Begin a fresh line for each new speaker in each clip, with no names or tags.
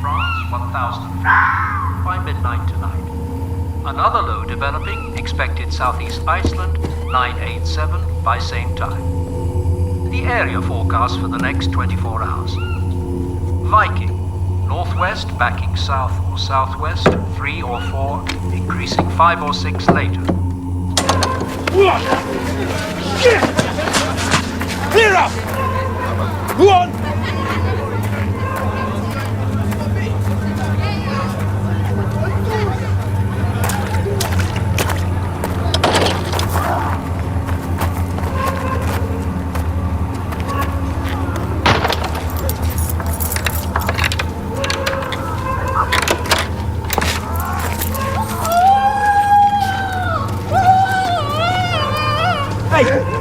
France, 1004, by midnight tonight. Another low developing, expected southeast Iceland, 987, by same time. The area forecast for the next 24 hours. Viking, northwest backing south or southwest, 3 or 4, increasing 5 or 6 later.
Clear up! Go on!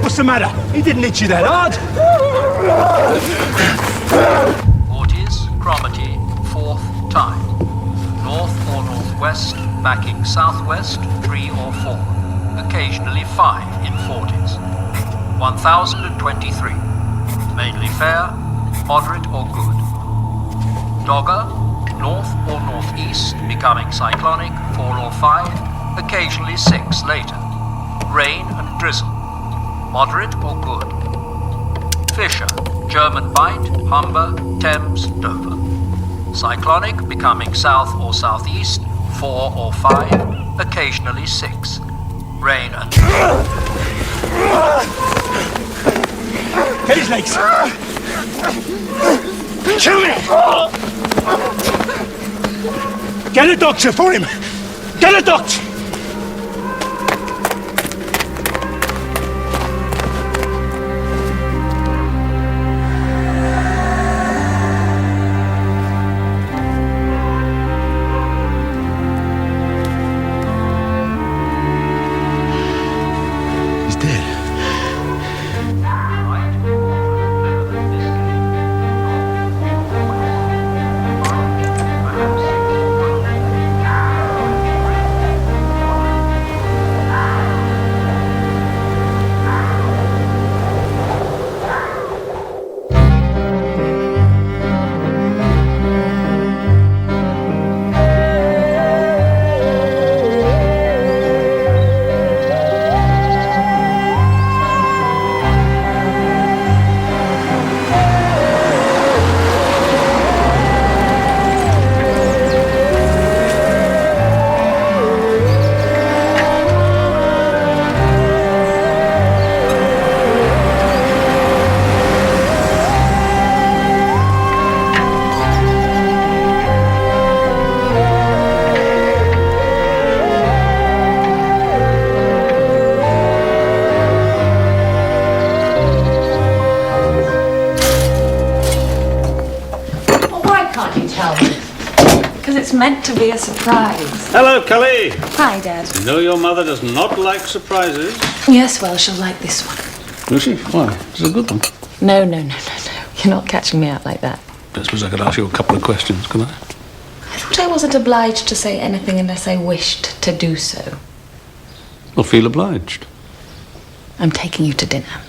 What's the matter? He didn't hit you that hard.
40s, Cromarty, 4th time. North or northwest, backing southwest, 3 or 4. Occasionally 5 in 40s. 1023. Mainly fair, moderate or good. Dogger, north or northeast, becoming cyclonic, 4 or 5. Occasionally 6 later. Rain and drizzle. Moderate or good. Fisher, German Bight, Humber, Thames, Dover. Cyclonic, becoming south or southeast, 4 or 5, occasionally 6. Rain and...
Get his legs! Kill me! Get a doctor for him! Get a doctor!
It's meant to be a surprise.
Hello, Kelly.
Hi, Dad.
You know your mother does not like surprises.
Yes, well, she'll like this one.
Does she? Why? It's a good one.
No. You're not catching me out like that.
I suppose I could ask you a couple of questions, could I?
I thought I wasn't obliged to say anything unless I wished to do so.
Well, feel obliged.
I'm taking you to dinner.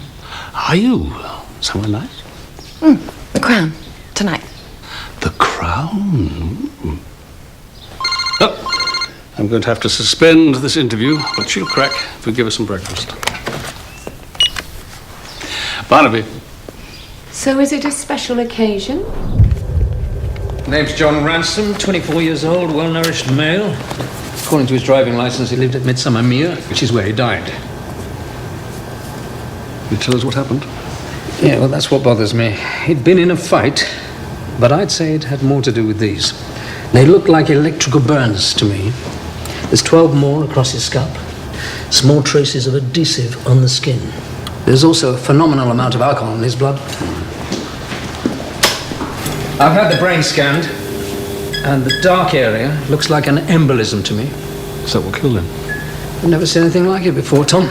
Are you? Somewhere nice?
The Crown. Tonight.
The Crown? Oh, I'm going to have to suspend this interview, but she'll crack if we give her some breakfast. Barnaby.
So is it a special occasion?
Name's John Ransom, 24 years old, well-nourished male. According to his driving license, he lived at Midsomer Mere, which is where he died.
You tell us what happened?
Yeah, well, that's what bothers me. He'd been in a fight, but I'd say it had more to do with these. They look like electrical burns to me. There's 12 more across his scalp. Small traces of adhesive on the skin. There's also a phenomenal amount of alcohol in his blood. I've had the brain scanned, and the dark area looks like an embolism to me.
So what killed him?
I've never seen anything like it before, Tom.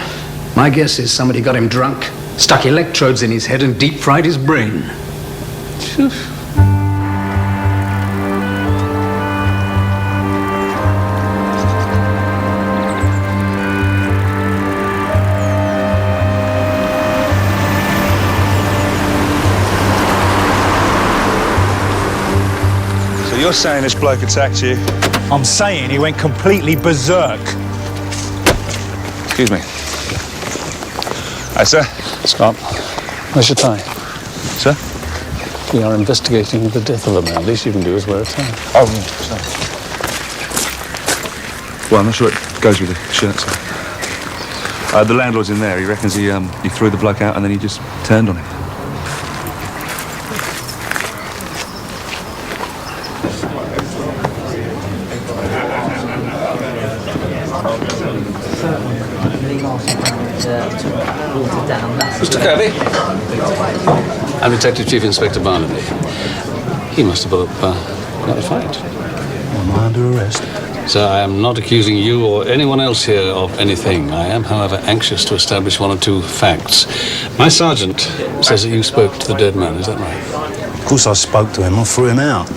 My guess is somebody got him drunk, stuck electrodes in his head, and deep-fried his brain.
you're saying this bloke attacked you?
I'm saying he went completely berserk.
Excuse me. Hi, sir.
Scott, where's your tie?
Sir?
We are investigating the death of a man. The least you can do is wear a tie.
Oh, sorry. Well, I'm not sure it goes with the shirt, sir. The landlord's in there. He reckons he threw the bloke out and then he just turned on him.
Mr. Kirby? I'm Detective Chief Inspector Barnaby. He must have put up quite a fight.
Am I under arrest?
Sir, I am not accusing you or anyone else here of anything. I am, however, anxious to establish one or two facts. My sergeant says that you spoke to the dead man, is that right?
Of course I spoke to him. I threw him out.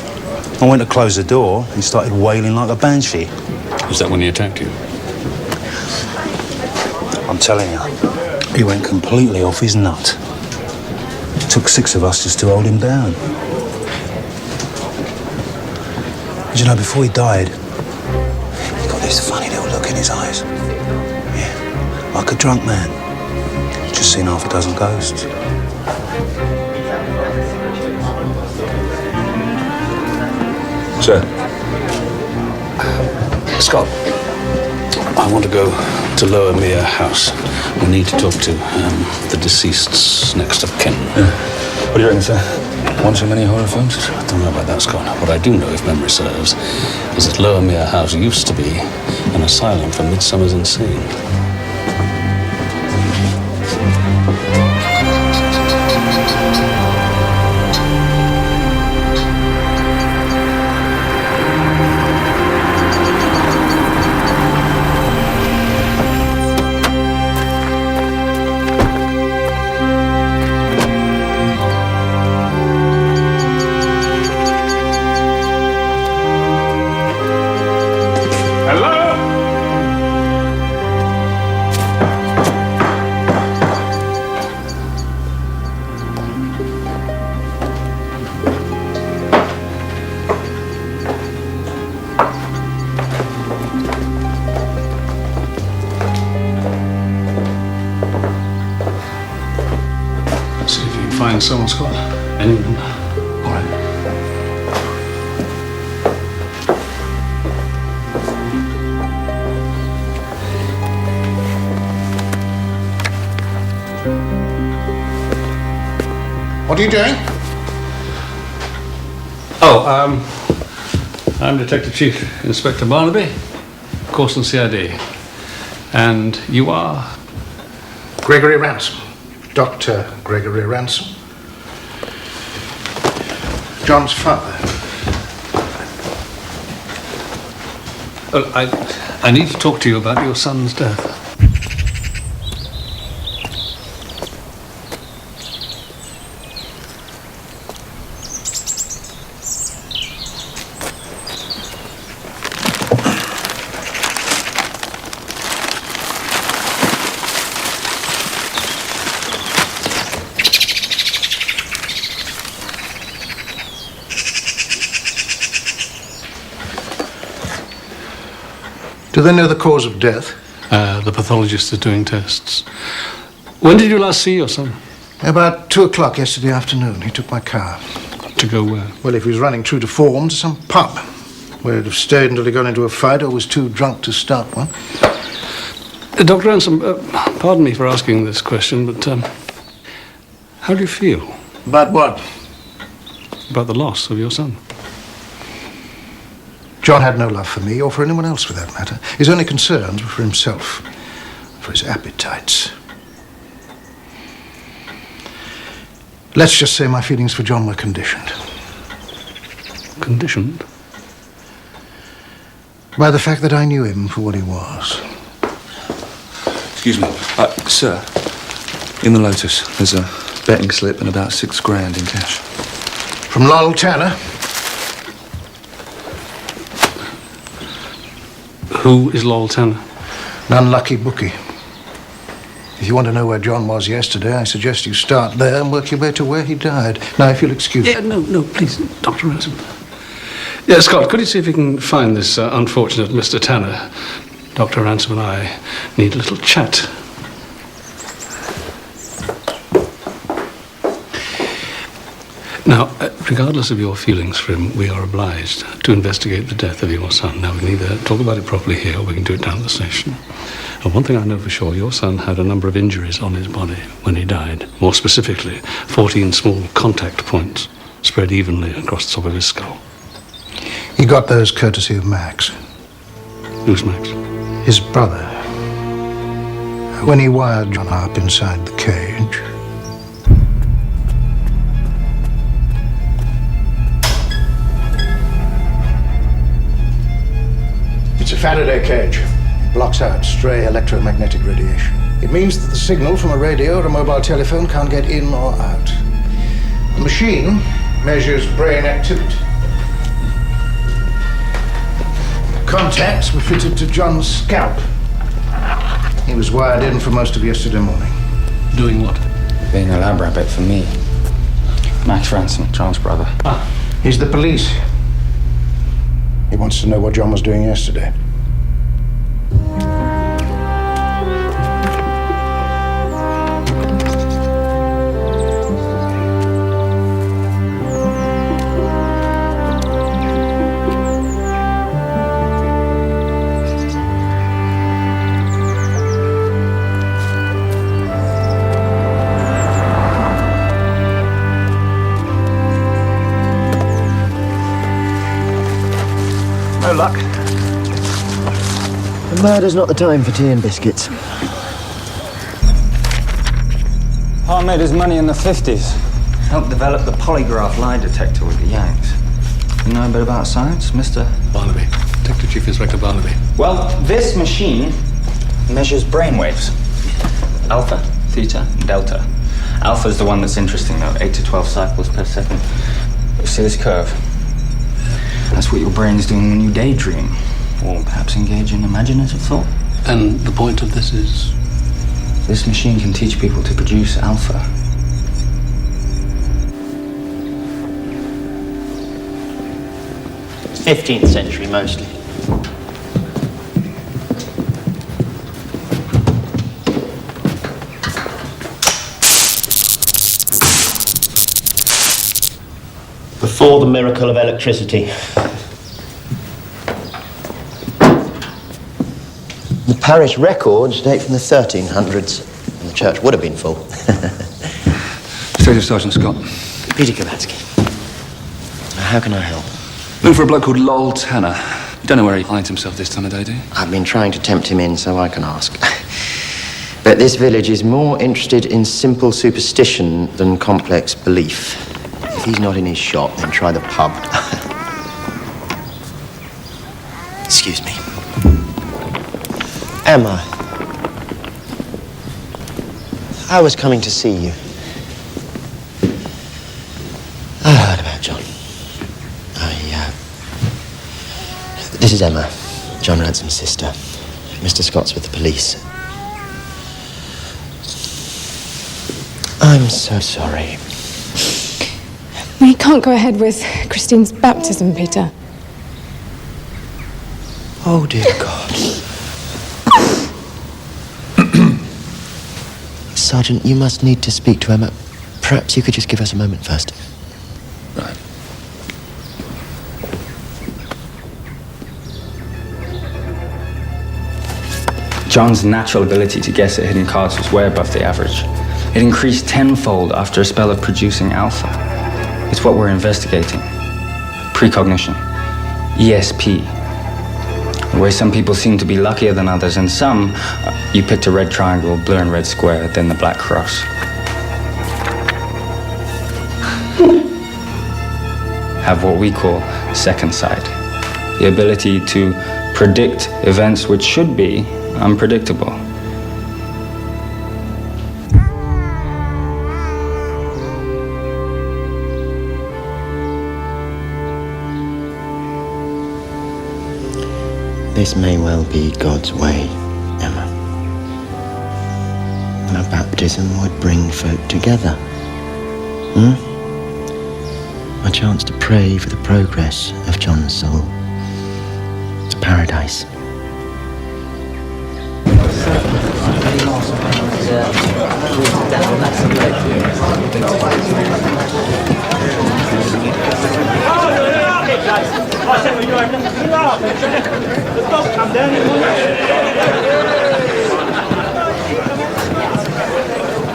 I went to close the door. He started wailing like a banshee.
Was that when he attacked you?
I'm telling you, he went completely off his nut. It took 6 of us just to hold him down. But you know, before he died, he got this funny little look in his eyes. Yeah, like a drunk man. Just seen half a dozen ghosts.
Sir?
Scott, I want to go to Lower Mere House. We need to talk to the deceased's next of kin.
What do you reckon, sir? One too many horror films?
I don't know about that, Scott. What I do know, if memory serves, is that Lower Mere House used to be an asylum for Midsomers insane. Find someone, Scott. Anyone. All right.
What are you doing?
Oh, I'm Detective Chief Inspector Barnaby, Corson CID. And you are?
Gregory Ransom. Dr. Gregory Ransom. John's father.
Well, I need to talk to you about your son's death.
Do they know the cause of death?
The pathologist is doing tests. When did you last see your son?
About 2 o'clock yesterday afternoon. He took my car.
To go where?
Well, if he was running true to form, to some pub, where he'd have stayed until he got into a fight or was too drunk to start one.
Dr. Ransom, pardon me for asking this question, but how do you feel?
About what?
About the loss of your son?
John had no love for me, or for anyone else for that matter. His only concerns were for himself, for his appetites. Let's just say my feelings for John were conditioned.
Conditioned?
By the fact that I knew him for what he was.
Excuse me. Sir, in the Lotus, there's a betting slip and about $6,000 in cash.
From Lowell Tanner.
Who is Lowell Tanner?
An unlucky bookie. If you want to know where John was yesterday, I suggest you start there and work your way to where he died. Now, if you'll excuse me.
Yeah, no, please, Dr. Ransom. Yeah, Scott, could you see if you can find this unfortunate Mr. Tanner? Dr. Ransom and I need a little chat. Now, regardless of your feelings for him, we are obliged to investigate the death of your son. Now, we can either talk about it properly here or we can do it down at the station. And one thing I know for sure, your son had a number of injuries on his body when he died. More specifically, 14 small contact points spread evenly across the top of his skull.
He got those courtesy of Max.
Who's Max?
His brother. When he wired John up inside the cage. It's a Faraday cage. It blocks out stray electromagnetic radiation. It means that the signal from a radio or a mobile telephone can't get in or out. The machine measures brain activity. Contacts were fitted to John's scalp. He was wired in for most of yesterday morning.
Doing what?
Being a lab rabbit for me. Max Ransom, John's brother.
He's the police. He wants to know what John was doing yesterday.
No luck.
The murder's not the time for tea and biscuits.
Pa made his money in the 50s. Helped develop the polygraph lie detector with the Yanks. You know a bit about science, Mr.
Barnaby. Detective Chief Inspector Barnaby.
Well, this machine measures brainwaves. Alpha, theta, and delta. Alpha's the one that's interesting, though. 8 to 12 cycles per second. You see this curve? That's what your brain's doing when you daydream, or perhaps engage in imaginative thought.
And the point of this is?
This machine can teach people to produce alpha.
'15th century, mostly. Before the miracle of electricity. The parish records date from the 1300s, and the church would have been full.
Detective Sergeant Scott.
Peter Kavatsky. How can I help?
Looking for a bloke called Lowell Tanner. You don't know where he hides himself this time of day, do you?
I've been trying to tempt him in so I can ask. But this village is more interested in simple superstition than complex belief. If he's not in his shop, then try the pub. Excuse me. Emma. I was coming to see you. I heard about John. This is Emma, John Ransom's sister. Mr. Scott's with the police. I'm so sorry.
We can't go ahead with Christine's baptism, Peter.
Oh, dear God. Sergeant, you must need to speak to Emma. Perhaps you could just give us a moment first.
Right.
John's natural ability to guess at hidden cards was way above the average. It increased tenfold after a spell of producing alpha. It's what we're investigating. Precognition. ESP. The way some people seem to be luckier than others, and some, you picked a red triangle, blue and red square, then the black cross. Have what we call second sight. The ability to predict events which should be unpredictable.
This may well be God's way, Emma. A baptism would bring folk together. A
chance to pray for the progress of John's soul to paradise.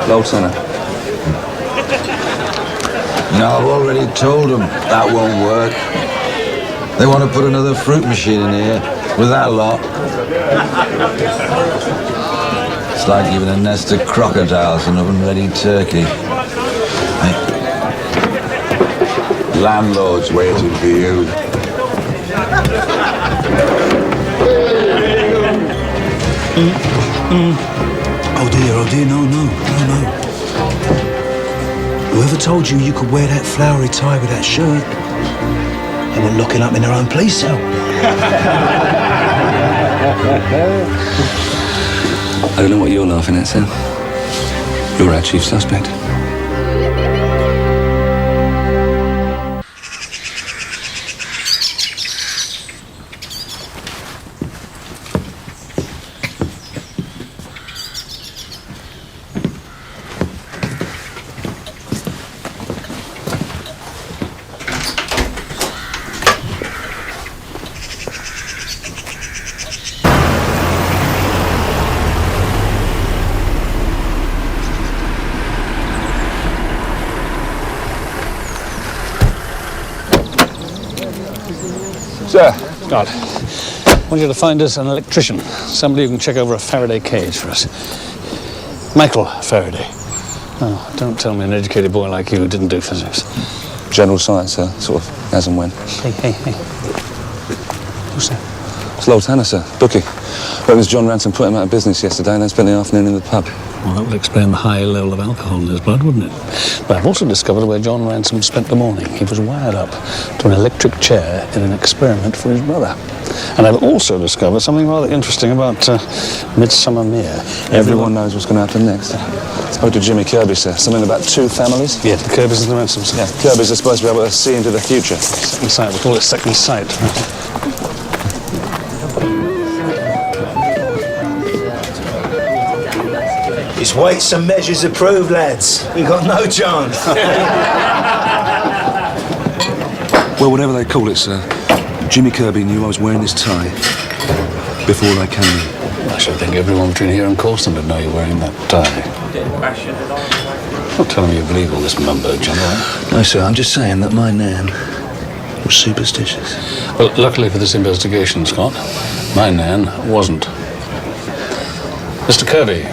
Low tenor.
No, I've already told them that won't work. They want to put another fruit machine in here with that lot. It's like giving a nest of crocodiles an oven-ready turkey. Hey. Landlord's waiting for you.
Oh dear, no. Whoever told you you could wear that flowery tie with that shirt? They were locking up in their own police cell.
I don't know what you're laughing at, sir. You're our chief suspect.
Sir. God. I want you to find us an electrician. Somebody who can check over a Faraday cage for us. Michael Faraday. Oh, don't tell me an educated boy like you didn't do physics.
General science, sir. Sort of as and when.
Hey. Who's that?
It's Lord Tanner, sir. Bookie. Reckons John Ransom put him out of business yesterday and then spent the afternoon in the pub.
Well, that would explain the high level of alcohol in his blood, wouldn't it? But I've also discovered where John Ransom spent the morning. He was wired up to an electric chair in an experiment for his brother. And I've also discovered something rather interesting about Midsomer Mere.
Everyone knows what's going to happen next. Spoke to Jimmy Kirby, sir. Something about 2 families?
Yeah, the Kirbys and the Ransoms.
Yeah, Kirbys are supposed to be able to see into the future.
Second sight. We call it second sight.
It's weights and measures approved, lads. We got no chance.
Well, whatever they call it, sir. Jimmy Kirby knew I was wearing this tie before I came in.
I should think everyone between here and Corson would know you're wearing that tie. Not telling me you believe all this mumbo jumbo.
No, sir, I'm just saying that my nan was superstitious.
Well, luckily for this investigation, Scott, my nan wasn't. Mr. Kirby.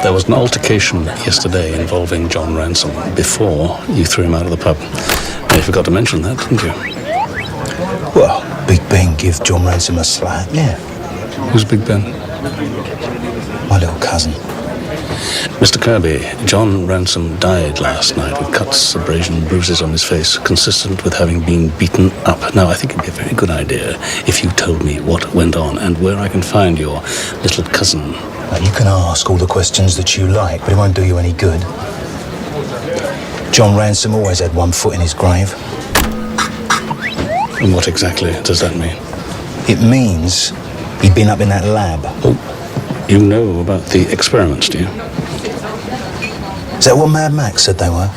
There was an altercation yesterday involving John Ransom before you threw him out of the pub. You forgot to mention that, didn't you?
Well, Big Ben give John Ransom a slap, yeah.
Who's Big Ben?
My little cousin.
Mr. Kirby, John Ransom died last night with cuts, abrasion, bruises on his face, consistent with having been beaten up. Now, I think it'd be a very good idea if you told me what went on and where I can find your little cousin.
Now, you can ask all the questions that you like, but it won't do you any good. John Ransom always had one foot in his grave.
And what exactly does that mean?
It means he'd been up in that lab.
Oh, you know about the experiments, do you?
Is that what Mad Max said they were?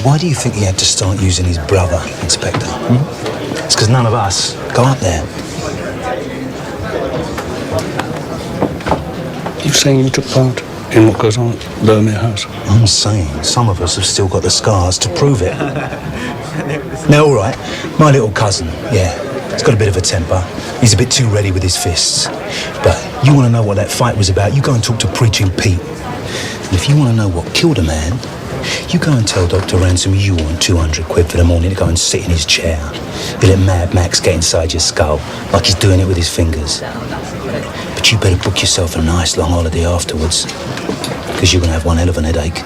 Why do you think he had to start using his brother, Inspector? It's because none of us go up there.
You saying you took part in what goes on at Lermere House?
I'm saying some of us have still got the scars to prove it. Now, all right, my little cousin, yeah, He's got a bit of a temper. He's a bit too ready with his fists. But you want to know what that fight was about, you go and talk to Preaching Pete. And if you want to know what killed a man, you go and tell Dr. Ransom you want 200 quid for the morning to go and sit in his chair. You let Mad Max get inside your skull like he's doing it with his fingers. But you better book yourself a nice long holiday afterwards, because you're going to have one hell of an headache.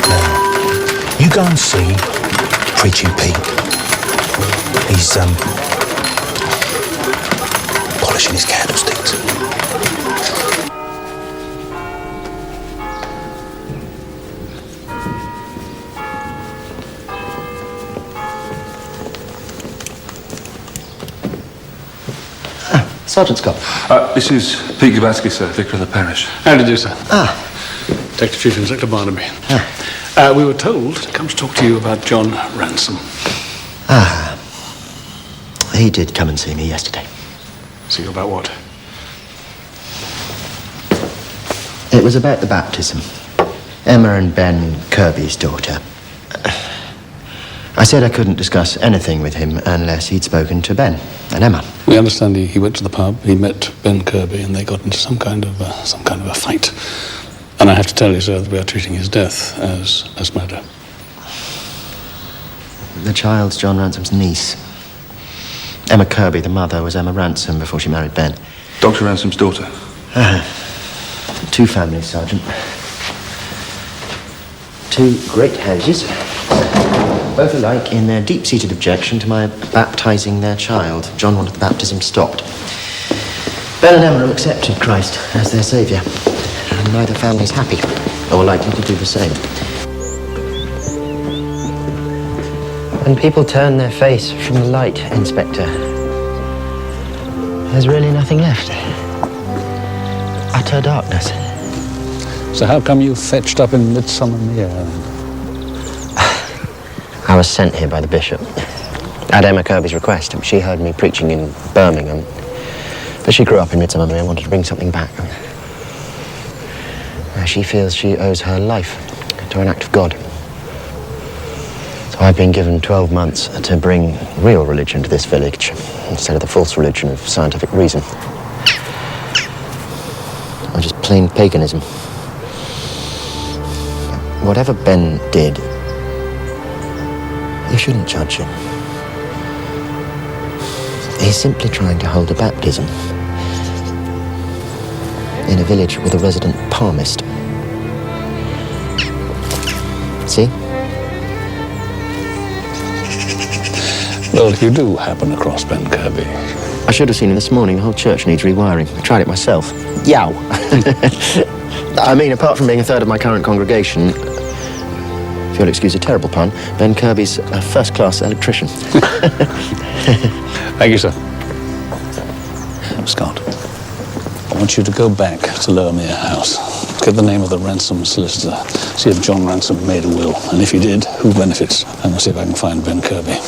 Now, you go and see Preaching Pete. He's, polishing his candlesticks.
Sergeant Scott.
This is Pete Gabatsky, sir, Vicar of the parish.
How do you do, sir? Detective Chief Inspector Barnaby. We were told to come to talk to you about John Ransom.
He did come and see me yesterday.
See you about what?
It was about the baptism. Emma and Ben Kirby's daughter. I said I couldn't discuss anything with him unless he'd spoken to Ben and Emma.
We understand he went to the pub, he met Ben Kirby, and they got into some kind of a fight. And I have to tell you, sir, that we are treating his death as murder.
The child's John Ransom's niece. Emma Kirby, the mother, was Emma Ransom before she married Ben.
Dr. Ransom's daughter.
Two families, Sergeant. Two great houses. Both alike in their deep-seated objection to my baptising their child. John wanted the baptism stopped. Ben and Emma accepted Christ as their saviour. And neither family's happy, or likely to do the same. When people turn their face from the light, Inspector, there's really nothing left. Utter darkness.
So how come you fetched up in Midsomer then?
I was sent here by the bishop. At Emma Kirby's request. She heard me preaching in Birmingham. But she grew up in Midsomer and wanted to bring something back. She feels she owes her life to an act of God. So I've been given 12 months to bring real religion to this village instead of the false religion of scientific reason. Or just plain paganism. Whatever Ben did, you shouldn't judge him. He's simply trying to hold a baptism in a village with a resident palmist. See?
Well, if you do happen across Ben Kirby...
I should have seen him this morning. The whole church needs rewiring. I tried it myself. Yow! I mean, apart from being a third of my current congregation, if you'll excuse a terrible pun, Ben Kirby's a first-class electrician.
Thank you, sir. Scott, I want you to go back to Lurmere House. Get the name of the Ransom solicitor. See if John Ransom made a will. And if he did, who benefits? And I'll see if I can find Ben Kirby.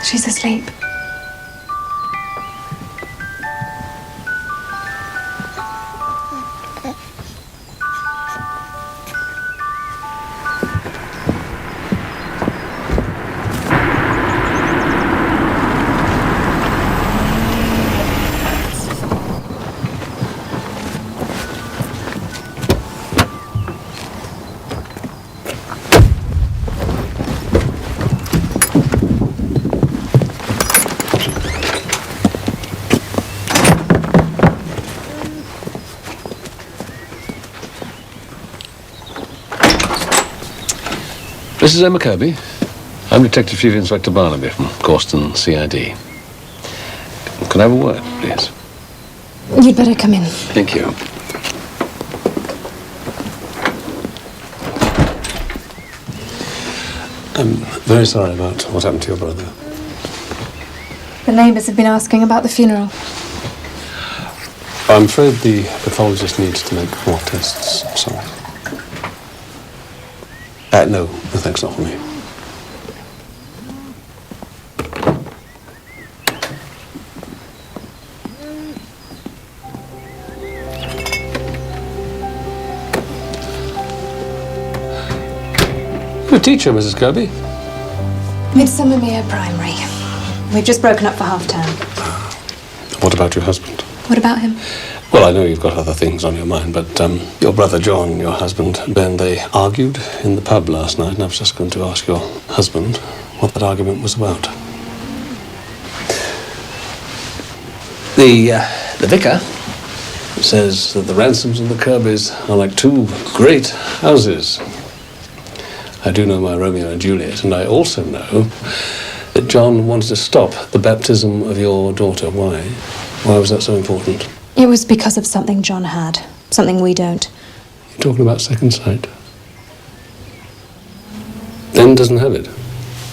She's asleep.
This is Emma Kirby. I'm Detective Chief Inspector Barnaby from Causton CID. Can I have a word, please?
You'd better come in.
Thank you. I'm very sorry about what happened to your brother.
The neighbours have been asking about the funeral.
I'm afraid the pathologist needs to make more tests. I'm sorry. No, thanks, not for me. Your teacher, Mrs. Kirby?
Midsomer Primary. We've just broken up for half-term.
What about your husband?
What about him?
Well, I know you've got other things on your mind, but your brother John, your husband Ben, they argued in the pub last night, and I was just going to ask your husband what that argument was about. The Vicar says that the Ransoms and the Kirbys are like two great houses. I do know my Romeo and Juliet, and I also know that John wanted to stop the baptism of your daughter. Why? Why was that so important?
It was because of something John had. Something we don't.
You're talking about second sight. Ben doesn't have it.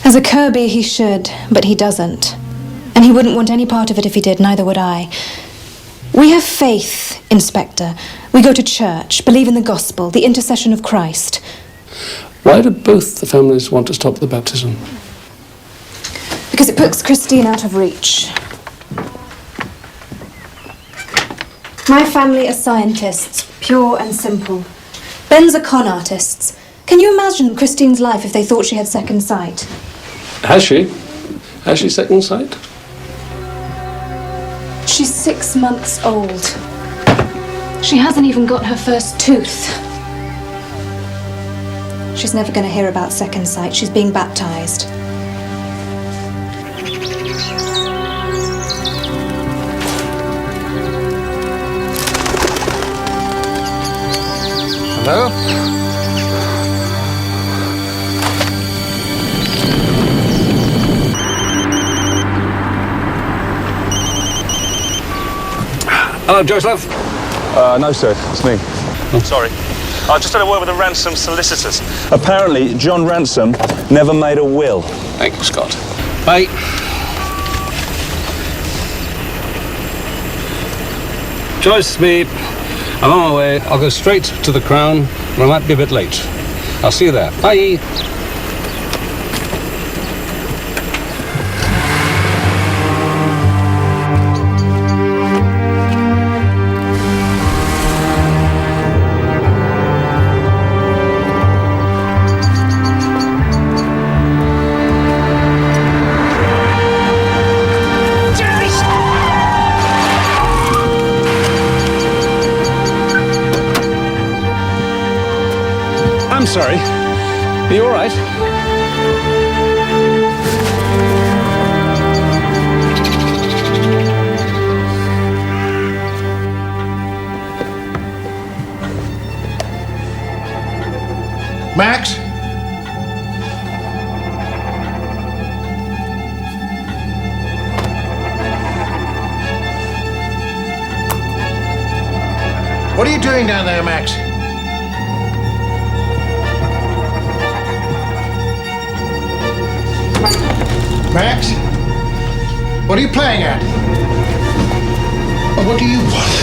As a Kirby, he should, but he doesn't. And he wouldn't want any part of it if he did, neither would I. We have faith, Inspector. We go to church, believe in the gospel, the intercession of Christ.
Why do both the families want to stop the baptism?
Because it puts Christine out of reach. My family are scientists, pure and simple. Ben's are con artists. Can you imagine Christine's life if they thought she had second sight?
Has she? Has she second sight?
She's 6 months old. She hasn't even got her first tooth. She's never going to hear about second sight. She's being baptized.
Hello?
Hello, Joseph.
No, sir. It's me.
Sorry. I just had a word with the Ransom solicitors.
Apparently, John Ransom never made a will.
Thank you, Scott. Bye. Joyce, me. I'm on my way. I'll go straight to the Crown, but I might be a bit late. I'll see you there. Bye.
I'm sorry. Are you all right?
Max? What are you doing down there, Max? Max? What are you playing at? What do you want?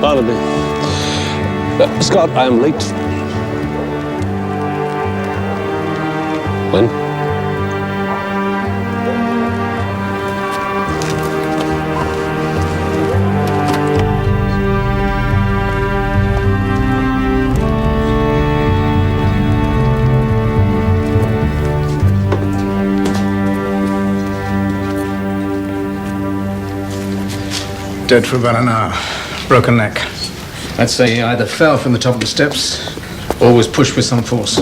Barnaby. Scott, I am late. When?
Dead for about an hour. Broken neck.
I'd say he either fell from the top of the steps or was pushed with some force.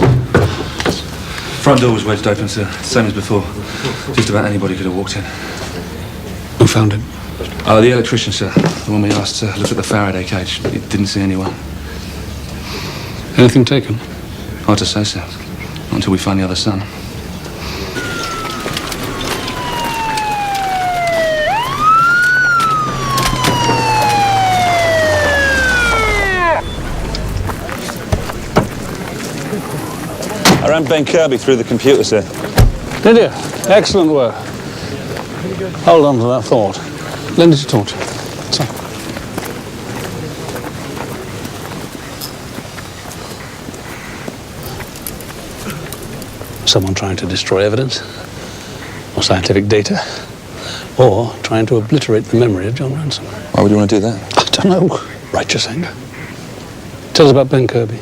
Front door was wedged open, sir. Same as before. Just about anybody could have walked in.
Who found him?
The electrician, sir. The one we asked to look at the Faraday cage. He didn't see anyone.
Anything taken?
Hard to say, sir. Not until we find the other son.
I ran Ben Kirby through the computer, sir.
Did you? Excellent work. Hold on to that thought. Lend it to talk to. So. Someone trying to destroy evidence, or scientific data, or trying to obliterate the memory of John Ransom.
Why would you want to do that?
I don't know. Righteous anger. Tell us about Ben Kirby.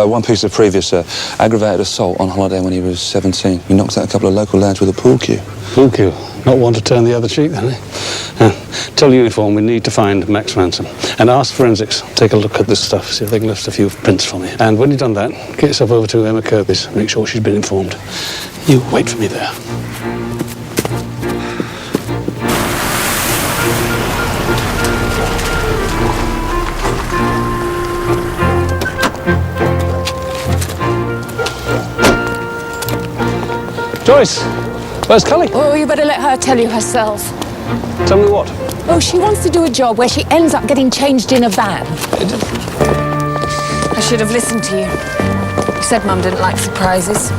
One piece of previous, sir. Aggravated assault on holiday when he was 17. He knocked out a couple of local lads with a pool cue.
Pool cue. Not one to turn the other cheek, then, eh? Tell uniform we need to find Max Ransom. And ask forensics. Take a look at this stuff. See if they can lift a few prints for me. And when you've done that, get yourself over to Emma Kirby's. Make sure she's been informed. You wait for me there. Joyce, where's Cully?
Oh, you better let her tell you herself.
Tell me what?
Oh, she wants to do a job where she ends up getting changed in a van. I should have listened to you. You said Mum didn't like surprises.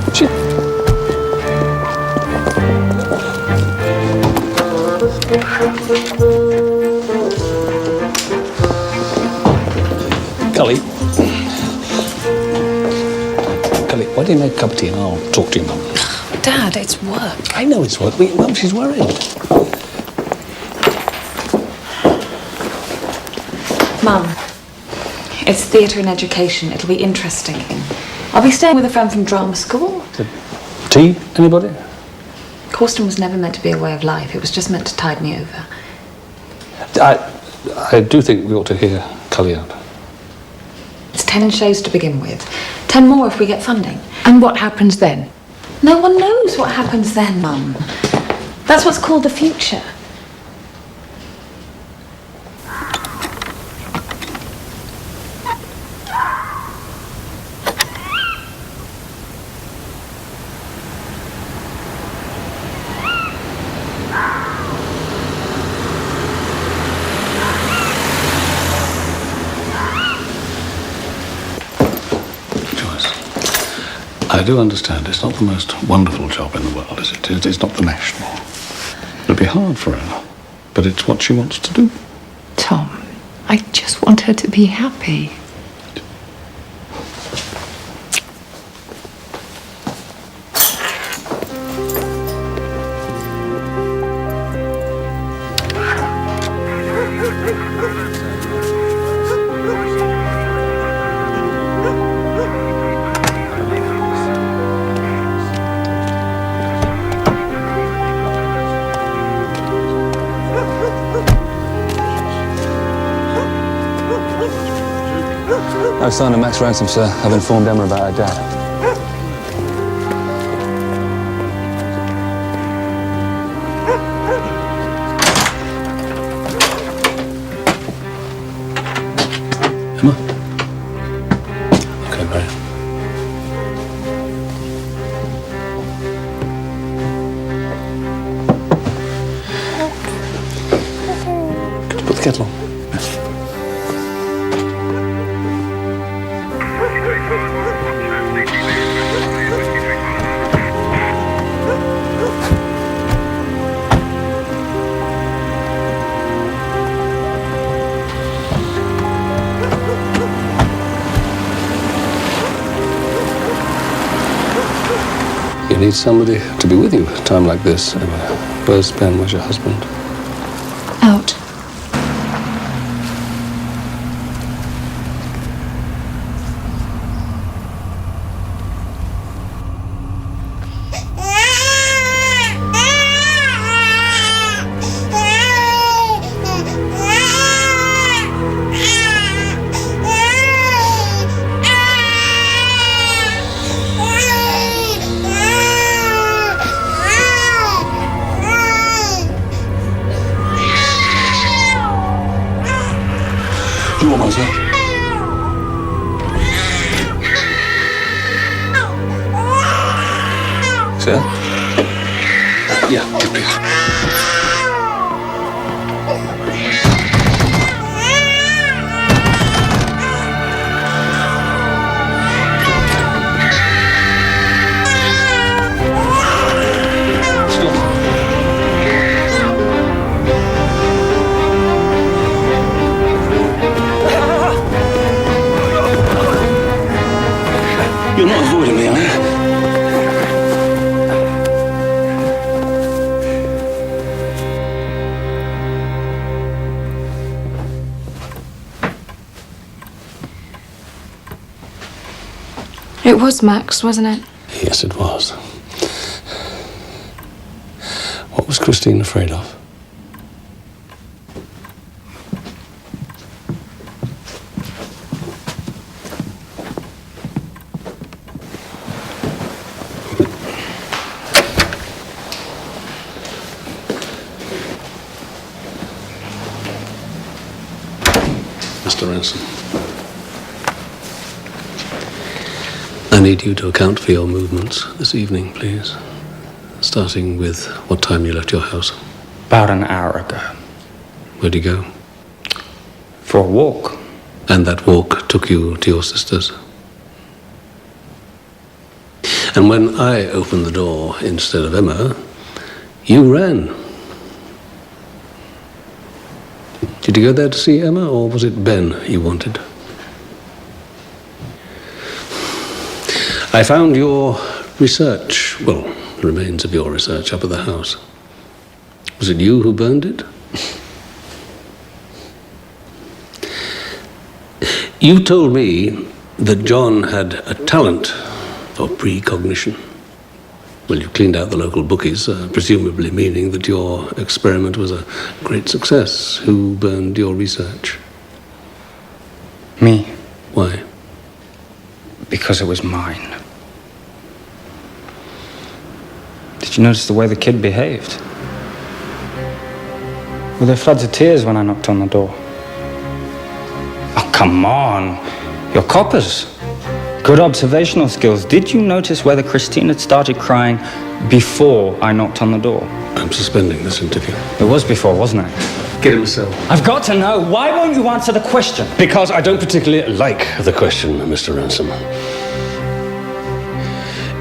Cully. Cully, why don't you make a cup of tea and I'll talk to your Mum?
Dad, it's work.
I know it's work. Mum, she's worried.
Mum, it's theatre and education. It'll be interesting. I'll be staying with a friend from drama school.
Tea? Anybody?
Corsten was never meant to be a way of life. It was just meant to tide me over.
I do think we ought to hear Cully out.
It's 10 shows to begin with. 10 more if we get funding.
And what happens then?
No one knows what happens then, Mum. That's what's called the future.
I do understand it's not the most wonderful job in the world, is it? It's not the National. It'll be hard for her, but it's what she wants to do.
Tom, I just want her to be happy.
No sign of Max Ransom, sir. I've informed Emma about her dad.
Emma? Okay, right. Could you put the kettle on? You need somebody to be with you at a time like this, Emma. Where's Ben? Where's your husband?
Out.
Sir?
Yeah, please.
You're not avoiding me, are you?
It was Max, wasn't it?
Yes, it was. What was Christine afraid of? Mr. Ransom, I need you to account for your movements this evening, please. Starting with what time you left your house.
About an hour ago.
Where'd you go?
For a walk.
And that walk took you to your sister's? And when I opened the door instead of Emma, you ran. Did you go there to see Emma, or was it Ben you wanted? I found your research, well, the remains of your research up at the house. Was it you who burned it? You told me that John had a talent for precognition. Well, you cleaned out the local bookies, presumably meaning that your experiment was a great success. Who burned your research?
Me.
Why?
Because it was mine. Did you notice the way the kid behaved? Were there floods of tears when I knocked on the door? Oh, come on. You're coppers. Good observational skills. Did you notice whether Christine had started crying before I knocked on the door?
I'm suspending this interview.
It was before, wasn't it?
Get him a cell.
I've got to know. Why won't you answer the question?
Because I don't particularly like the question, Mr. Ransom.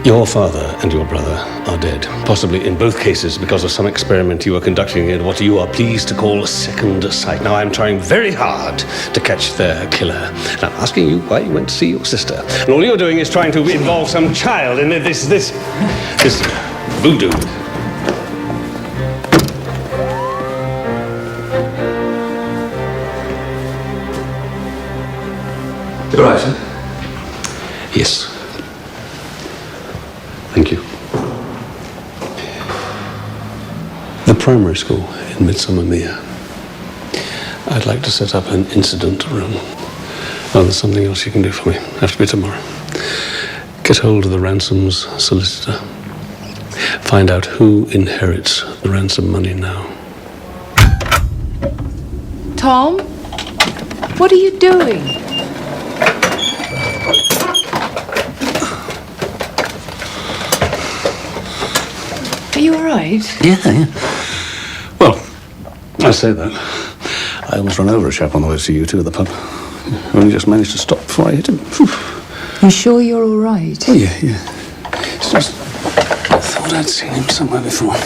Your father and your brother are dead, possibly in both cases because of some experiment you were conducting in what you are pleased to call a second sight. Now, I'm trying very hard to catch their killer. And I'm asking you why you went to see your sister. And all you're doing is trying to involve some child in this voodoo.
You all right, sir?
Yes. Thank you. The primary school in Midsomer. I'd like to set up an incident room. Oh, there's something else you can do for me. Have to be tomorrow. Get hold of the Ransom's solicitor. Find out who inherits the ransom money now.
Tom? What are you doing? Are you all right?
Yeah. Well, I say that. I almost ran over a chap on the way to see you two at the pub. I only just managed to stop before I hit him. Whew.
You sure you're all right?
Oh, yeah. It's just, I thought I'd seen him somewhere before.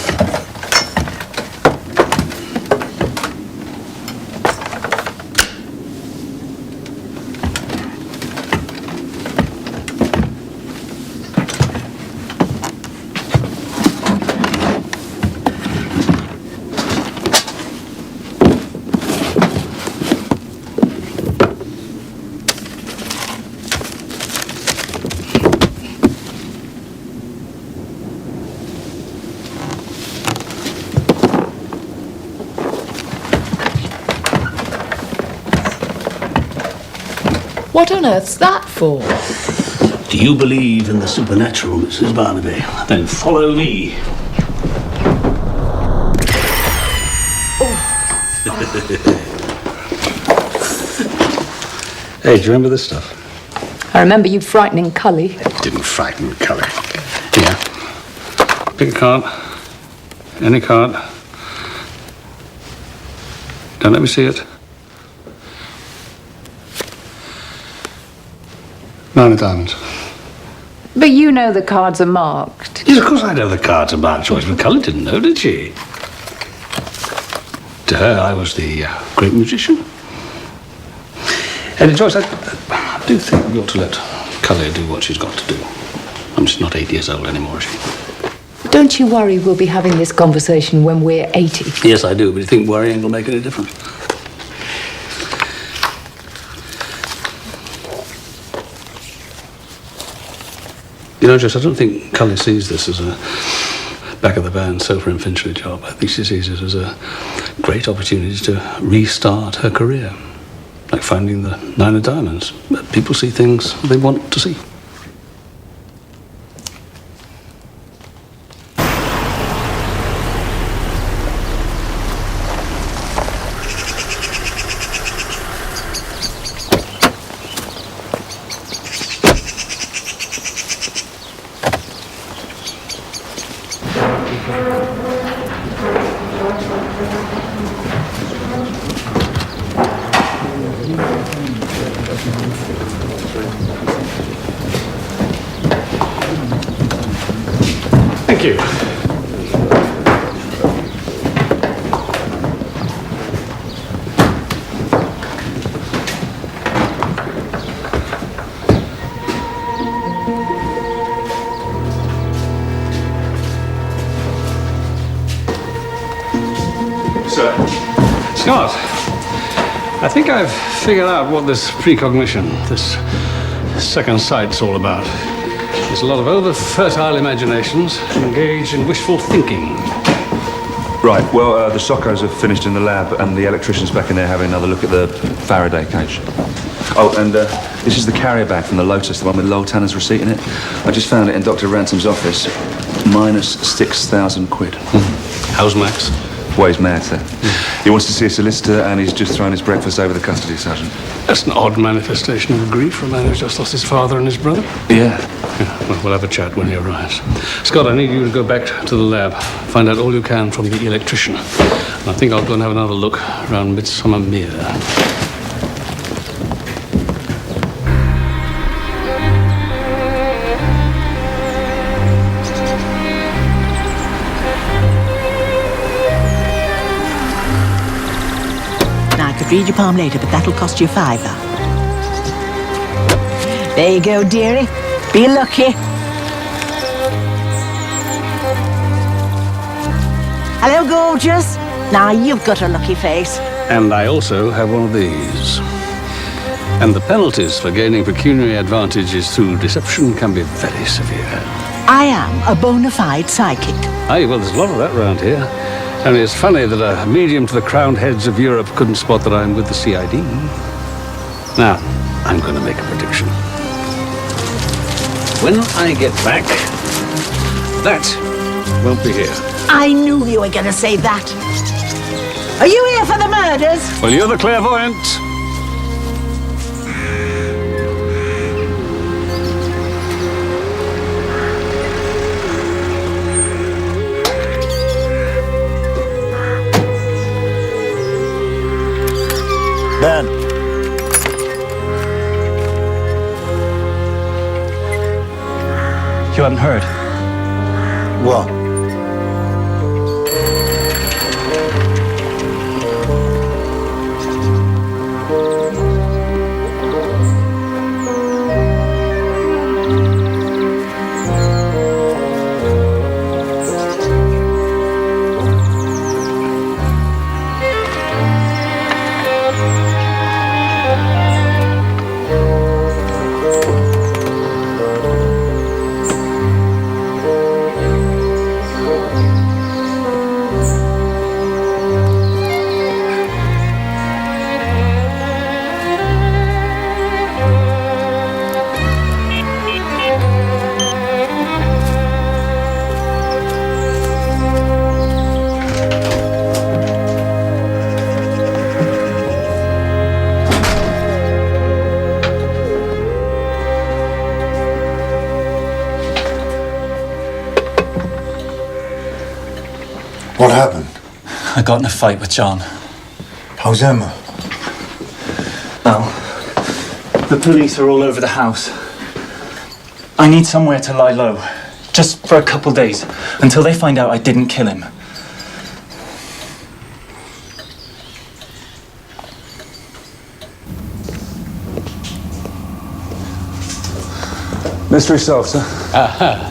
What on earth's that for?
Do you believe in the supernatural, Mrs. Barnaby? Then follow me. Hey, do you remember this stuff?
I remember you frightening Cully.
It didn't frighten Cully. Yeah. Pick a card. Any card. Don't let me see it. 9 of diamonds.
But you know the cards are marked.
Yes, of course I know the cards are marked, Joyce, but Cullen didn't know, did she? To her, I was the great magician. And Joyce, I do think we ought to let Cullen do what she's got to do. She's not 8 years old anymore, is she?
Don't you worry we'll be having this conversation when we're 80?
Yes, I do, but you think worrying will make any difference? You know, Joyce, I don't think Cully sees this as a back-of-the-van sofa and Finchley job. I think she sees it as a great opportunity to restart her career. Like finding the 9 of diamonds. People see things they want to see. Thank you. Sir. Scott, I think I've figured out what this precognition, this second sight's all about. There's a lot of over-fertile imaginations engaged in wishful thinking.
Right, well, the Soccos have finished in the lab and the electrician's back in there having another look at the Faraday cage. Oh, and this is the carrier bag from the Lotus, the one with Lowell Tanner's receipt in it. I just found it in Dr. Ransom's office. Minus 6,000 quid.
How's Max?
Well, he's mad, sir. He wants to see a solicitor and he's just thrown his breakfast over the custody sergeant.
That's an odd manifestation of grief for a man who's just lost his father and his brother.
Yeah.
Well, we'll have a chat when he arrives. Scott, I need you to go back to the lab, find out all you can from the electrician. And I think I'll go and have another look around Midsomer Mere.
Read your palm later, but that'll cost you £5. There you go, dearie. Be lucky. Hello, gorgeous. Now you've got a lucky face.
And I also have one of these. And the penalties for gaining pecuniary advantages through deception can be very severe.
I am a bona fide psychic.
Aye, well, there's a lot of that around here. And it's funny that a medium to the crowned heads of Europe couldn't spot that I'm with the CID. Now, I'm going to make a prediction. When I get back, that won't be here.
I knew you were going to say that. Are you here for the murders?
Well, you're the clairvoyant.
Ben.
You haven't heard?
What?
I got in a fight with John.
How's Emma?
Well, the police are all over the house. I need somewhere to lie low, just for a couple days, until they find out I didn't kill him.
Mystery solved, sir?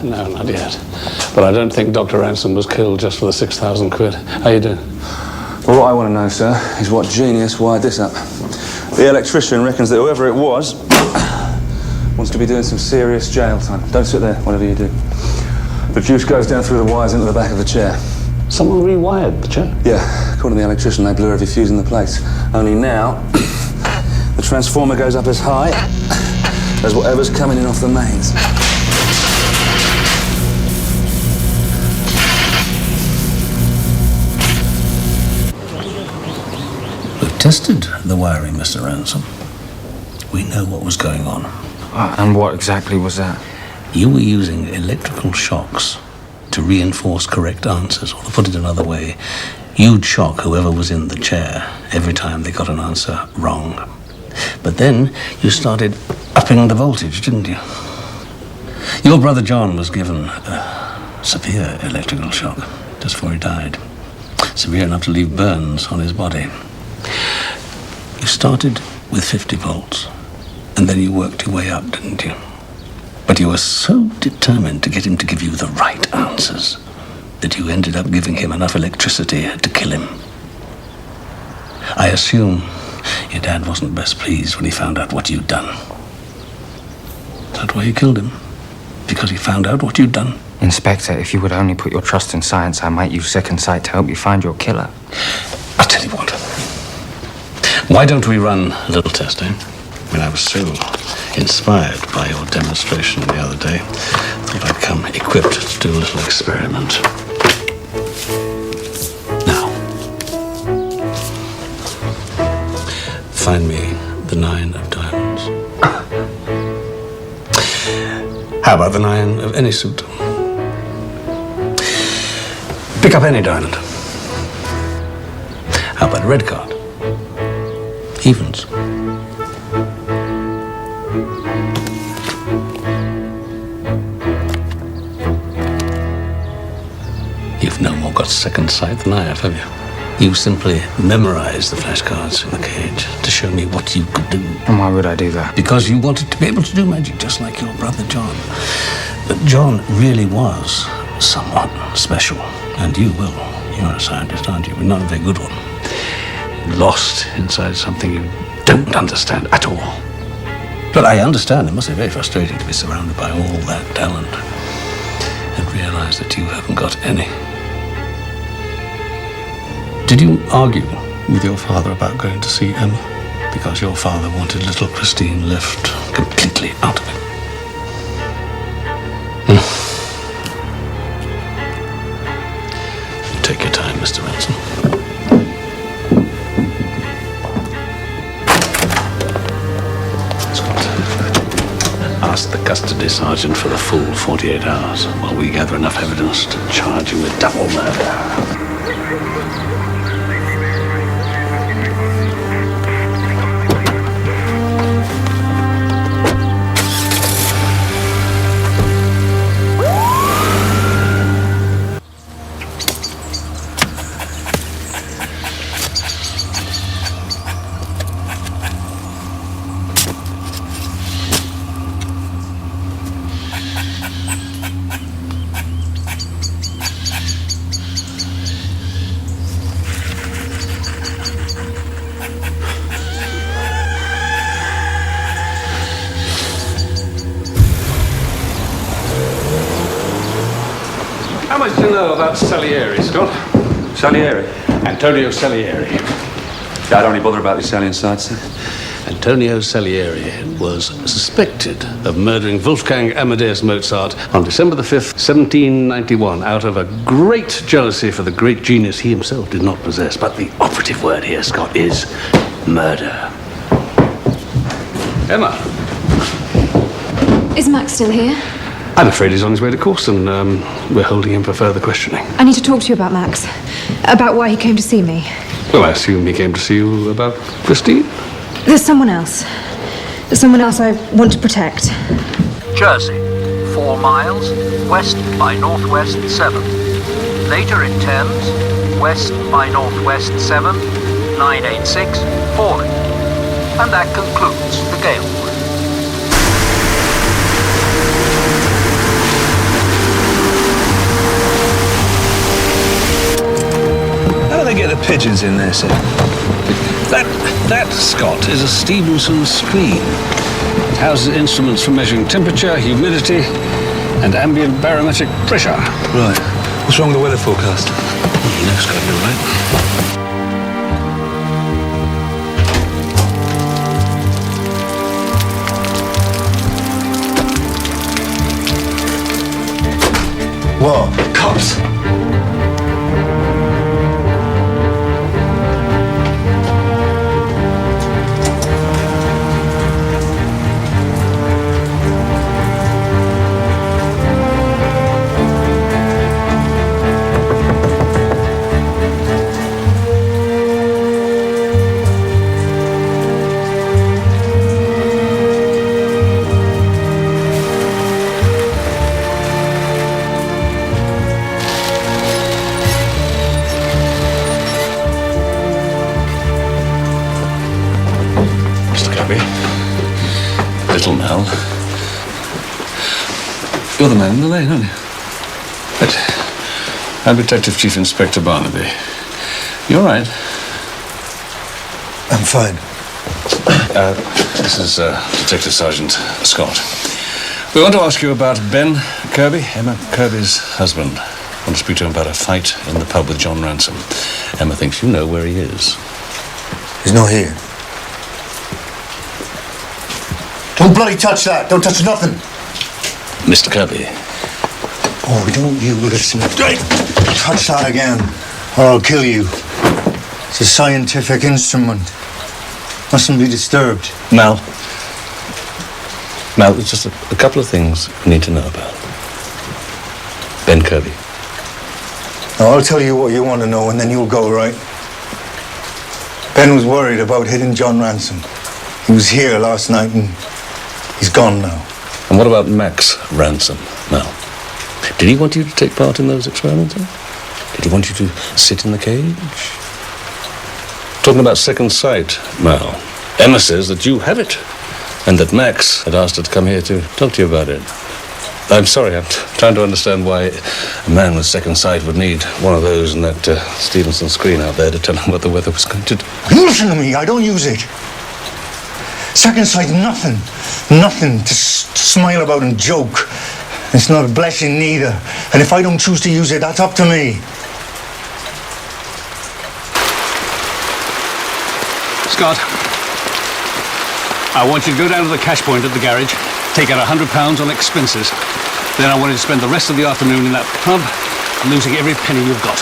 No, not yet. But I don't think Dr. Ransom was killed just for the 6,000 quid. How you doing?
Well, what I want to know, sir, is what genius wired this up. The electrician reckons that whoever it was wants to be doing some serious jail time. Don't sit there, whatever you do. The juice goes down through the wires into the back of the chair.
Someone rewired the chair?
Yeah, according to the electrician, they blew every fuse in the place. Only now, the transformer goes up as high as whatever's coming in off the mains.
We've tested the wiring, Mr. Ransom. We know what was going on.
And what exactly was that?
You were using electrical shocks to reinforce correct answers, or to put it another way, you'd shock whoever was in the chair every time they got an answer wrong. But then you started upping the voltage, didn't you? Your brother John was given a severe electrical shock just before he died. Severe enough to leave burns on his body. You started with 50 volts, and then you worked your way up, didn't you? But you were so determined to get him to give you the right answers that you ended up giving him enough electricity to kill him. I assume your dad wasn't best pleased when he found out what you'd done. That's why you killed him? Because he found out what you'd done?
Inspector, if you would only put your trust in science, I might use second sight to help you find your killer.
I'll tell you what. Why don't we run a little test, eh? I mean, I was so inspired by your demonstration the other day. Thought I'd come equipped to do a little experiment. Now, find me the 9 of diamonds. How about the 9 of any suit? Pick up any diamond. How about a red card? Evens. You've no more got second sight than I have you? You simply memorized the flashcards in the cage to show me what you could do.
And why would I do that?
Because you wanted to be able to do magic just like your brother John. But John really was somewhat special. And you will. You're a scientist, aren't you? But not a very good one. Lost inside something you don't understand at all. But I understand. It must be very frustrating to be surrounded by all that talent and realize that you haven't got any. Did you argue with your father about going to see Emma? Because your father wanted little Christine left completely out of it. Take your time, Mr. Ransom. Ask the custody sergeant for the full 48 hours while we gather enough evidence to charge you with double murder.
How much do you know about Salieri, Scott?
Salieri?
Antonio Salieri.
I don't really bother about the Italian side, sir.
Antonio Salieri was suspected of murdering Wolfgang Amadeus Mozart on December the 5th, 1791, out of a great jealousy for the great genius he himself did not possess. But the operative word here, Scott, is murder. Emma.
Is Max still here?
I'm afraid he's on his way to Corston. We're holding him for further questioning.
I need to talk to you about Max. About why he came to see me.
Well, I assume he came to see you about Christine?
There's someone else. There's someone else I want to protect.
Jersey, 4 miles, west by northwest 7. Later in Thames, west by northwest 7, 986, falling. And that concludes the Gale.
How do they get the pigeons in there, sir?
That, Scott, is a Stevenson screen. It houses instruments for measuring temperature, humidity, and ambient barometric pressure.
Right. What's wrong with the weather forecast?
You know it's got to be right.
What?
Cops!
Little Mal. You're the man in the lane, aren't you? But I'm Detective Chief Inspector Barnaby. You all right?
I'm fine.
This is Detective Sergeant Scott. We want to ask you about Ben Kirby, Emma Kirby's husband. I want to speak to him about a fight in the pub with John Ransom. Emma thinks you know where he is.
He's not here. Don't bloody touch that! Don't touch nothing!
Mr. Kirby.
Oh, don't you listen. Touch that again, or I'll kill you. It's a scientific instrument. Mustn't be disturbed.
Mal, there's just a couple of things we need to know about. Ben Kirby.
Now, I'll tell you what you want to know, and then you'll go, right? Ben was worried about hitting John Ransom. He was here last night, and he's gone now.
And what about Max Ransom, Mal? Did he want you to take part in those experiments? Did he want you to sit in the cage? Talking about second sight, Mal. Emma says that you have it, and that Max had asked her to come here to talk to you about it. I'm sorry, I'm trying to understand why a man with second sight would need one of those in that Stevenson screen out there to tell him what the weather was going to do.
Listen to me, I don't use it. Second sight, nothing. Nothing to smile about and joke. It's not a blessing neither. And if I don't choose to use it, that's up to me.
Scott, I want you to go down to the cash point at the garage, take out £100 on expenses. Then I want you to spend the rest of the afternoon in that pub, losing every penny you've got.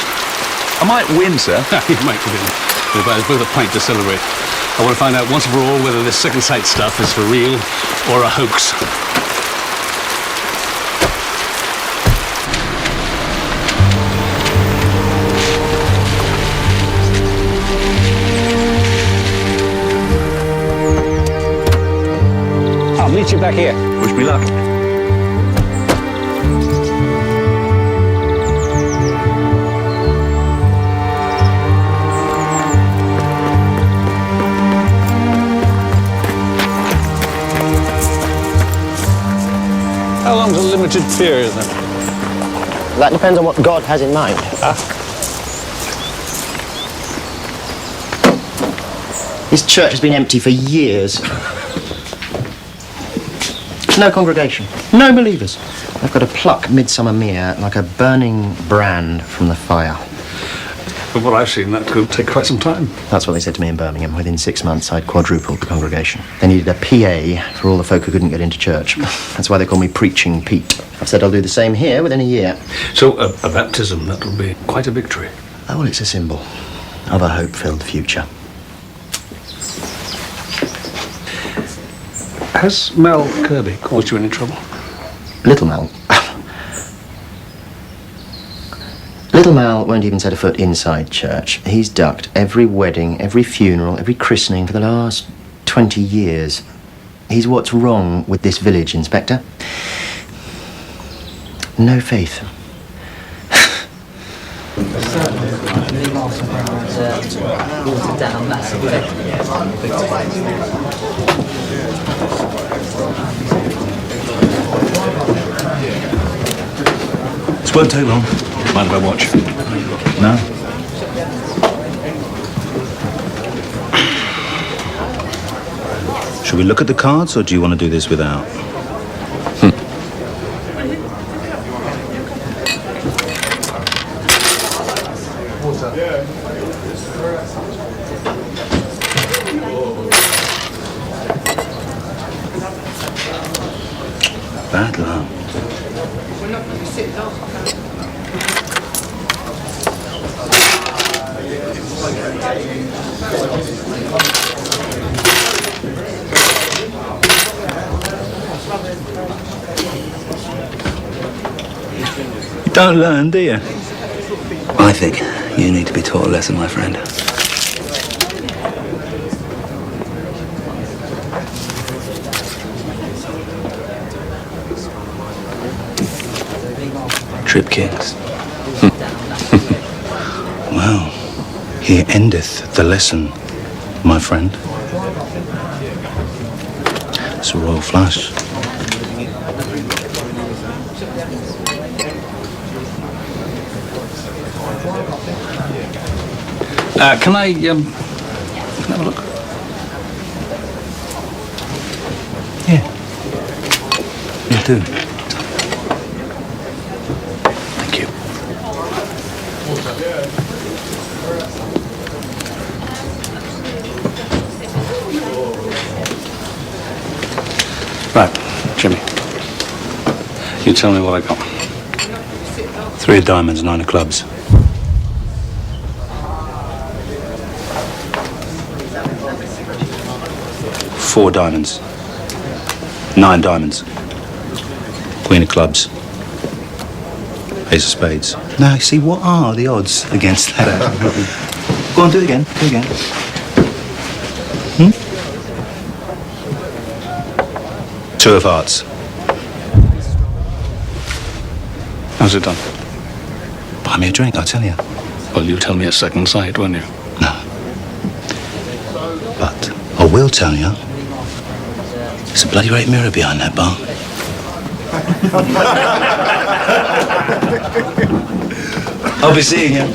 I might win, sir.
You might win. We'll buy us both a pint to celebrate. I want to find out once and for all whether this second sight stuff is for real or a hoax. I'll meet you back here.
Wish me luck.
How long's a limited period, then?
That depends on what God has in mind. This church has been empty for years. No congregation, no believers. I've got to pluck Midsomer Mere like a burning brand from the fire.
From what I've seen, that could take quite some time.
That's what they said to me in Birmingham. Within 6 months, I'd quadrupled the congregation. They needed a PA for all the folk who couldn't get into church. That's why they call me Preaching Pete. I've said I'll do the same here within a year.
So, a baptism, that'll be quite a victory.
Oh, well, it's a symbol of a hope-filled future.
Has Mal Kirby caused you any trouble?
Little Mal. Little Mal won't even set a foot inside church. He's ducked every wedding, every funeral, every christening for the last 20 years. He's what's wrong with this village, Inspector. No faith.
This won't take long.
Mind if I watch?
No. Should we look at the cards, or do you want to do this without? Bad luck. Don't learn, do you?
I think you need to be taught a lesson, my friend. Trip kings.
Well, here endeth the lesson, my friend. It's a royal flush.
Can I have a look?
Yeah. You do.
Thank you. Right, Jimmy. You tell me what I got.
3 of diamonds, 9 of clubs. 4 diamonds. 9 diamonds. Queen of clubs. Ace of spades. Now, see, what are the odds against that? Go on, do it again. Do it again. Hmm? 2 of hearts.
How's it done?
Buy me a drink, I'll tell you.
Well, you tell me at second sight, won't you?
No. But I will tell you, there's a bloody great mirror behind that bar. I'll be seeing you.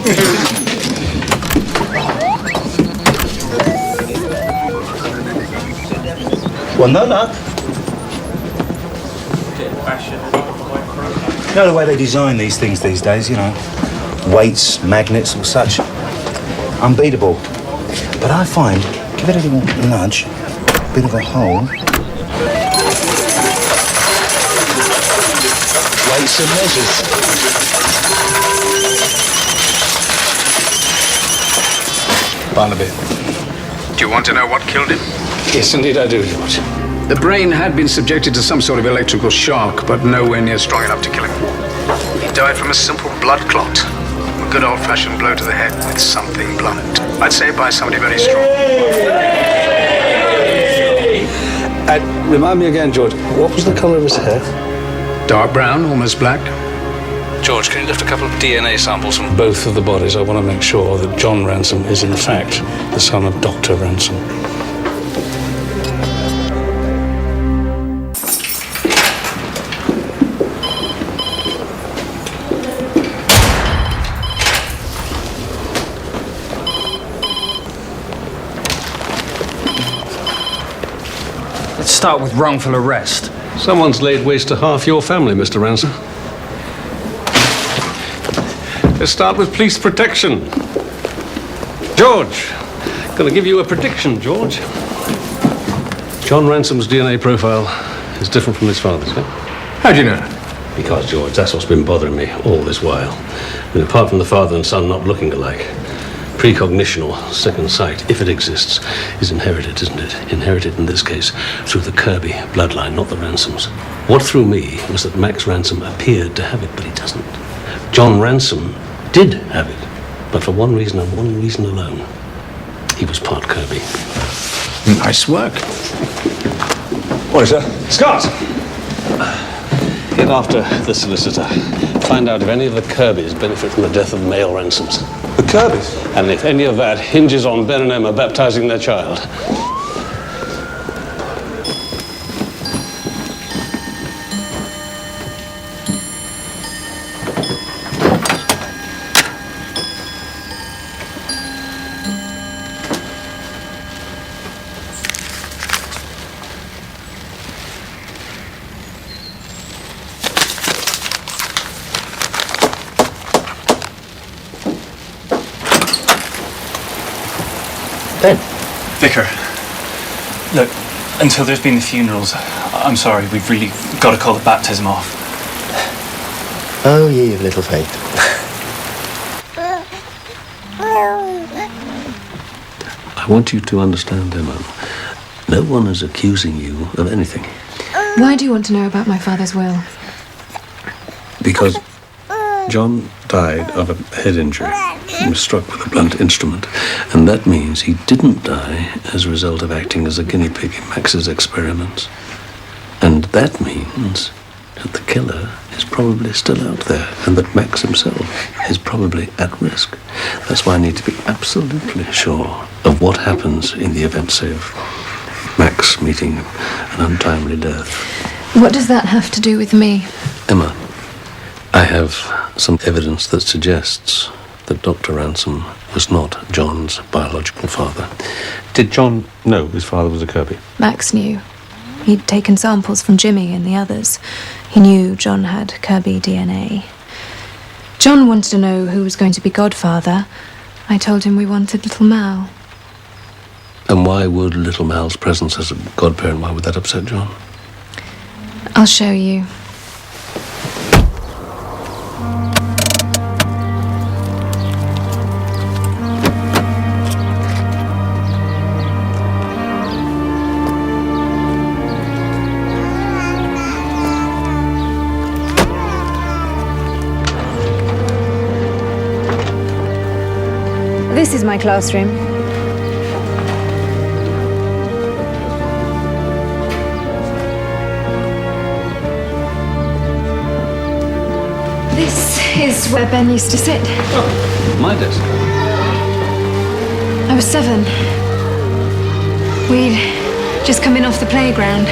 Well, no luck. You know the way they design these things these days, you know, weights, magnets or such. Unbeatable. But I find, give it a little nudge, a bit of a hole. Weights and measures.
Barnaby. Do you want to know what killed him?
Yes, indeed I do, George.
The brain had been subjected to some sort of electrical shock, but nowhere near strong enough to kill him. He died from a simple blood clot. A good old-fashioned blow to the head with something blunt. I'd say by somebody very strong.
Remind me again, George, what was the colour of his hair?
Dark brown, almost black.
George, can you lift a couple of DNA samples from both of the bodies? I want to make sure that John Ransom is in fact the son of Dr. Ransom.
Let's start with wrongful arrest.
Someone's laid waste to half your family, Mr. Ransom. Let's start with police protection. George, gonna give you a prediction, George. John Ransom's DNA profile is different from his father's, eh?
How do you know?
Because, George, that's what's been bothering me all this while. I mean, apart from the father and son not looking alike, precognition or second sight, if it exists, is inherited, isn't it? Inherited, in this case, through the Kirby bloodline, not the Ransoms. What threw me was that Max Ransom appeared to have it, but he doesn't. John Ransom did have it, but for one reason and one reason alone. He was part Kirby.
Nice work.
What is that?
Scott! Get after the solicitor. Find out if any of the Kirbys benefit from the death of male ransoms.
The Kirbys?
And if any of that hinges on Ben and Emma baptizing their child.
Ben.
Vicar, look, until there's been the funerals, I'm sorry, we've really got to call the baptism off.
Oh, ye of little faith.
I want you to understand, Emma. No one is accusing you of anything.
Why do you want to know about my father's will?
Because John died of a head injury. He was struck with a blunt instrument. And that means he didn't die as a result of acting as a guinea pig in Max's experiments. And that means that the killer is probably still out there and that Max himself is probably at risk. That's why I need to be absolutely sure of what happens in the event, say, of Max meeting an untimely death.
What does that have to do with me?
Emma, I have some evidence that suggests that Dr. Ransom was not John's biological father. Did John know his father was a Kirby?
Max knew. He'd taken samples from Jimmy and the others. He knew John had Kirby DNA. John wanted to know who was going to be godfather. I told him we wanted little Mal.
And why would little Mal's presence as a godparent, why would that upset John?
I'll show you. This is my classroom. This is where Ben used to sit.
Oh, my desk.
I was 7. We'd just come in off the playground.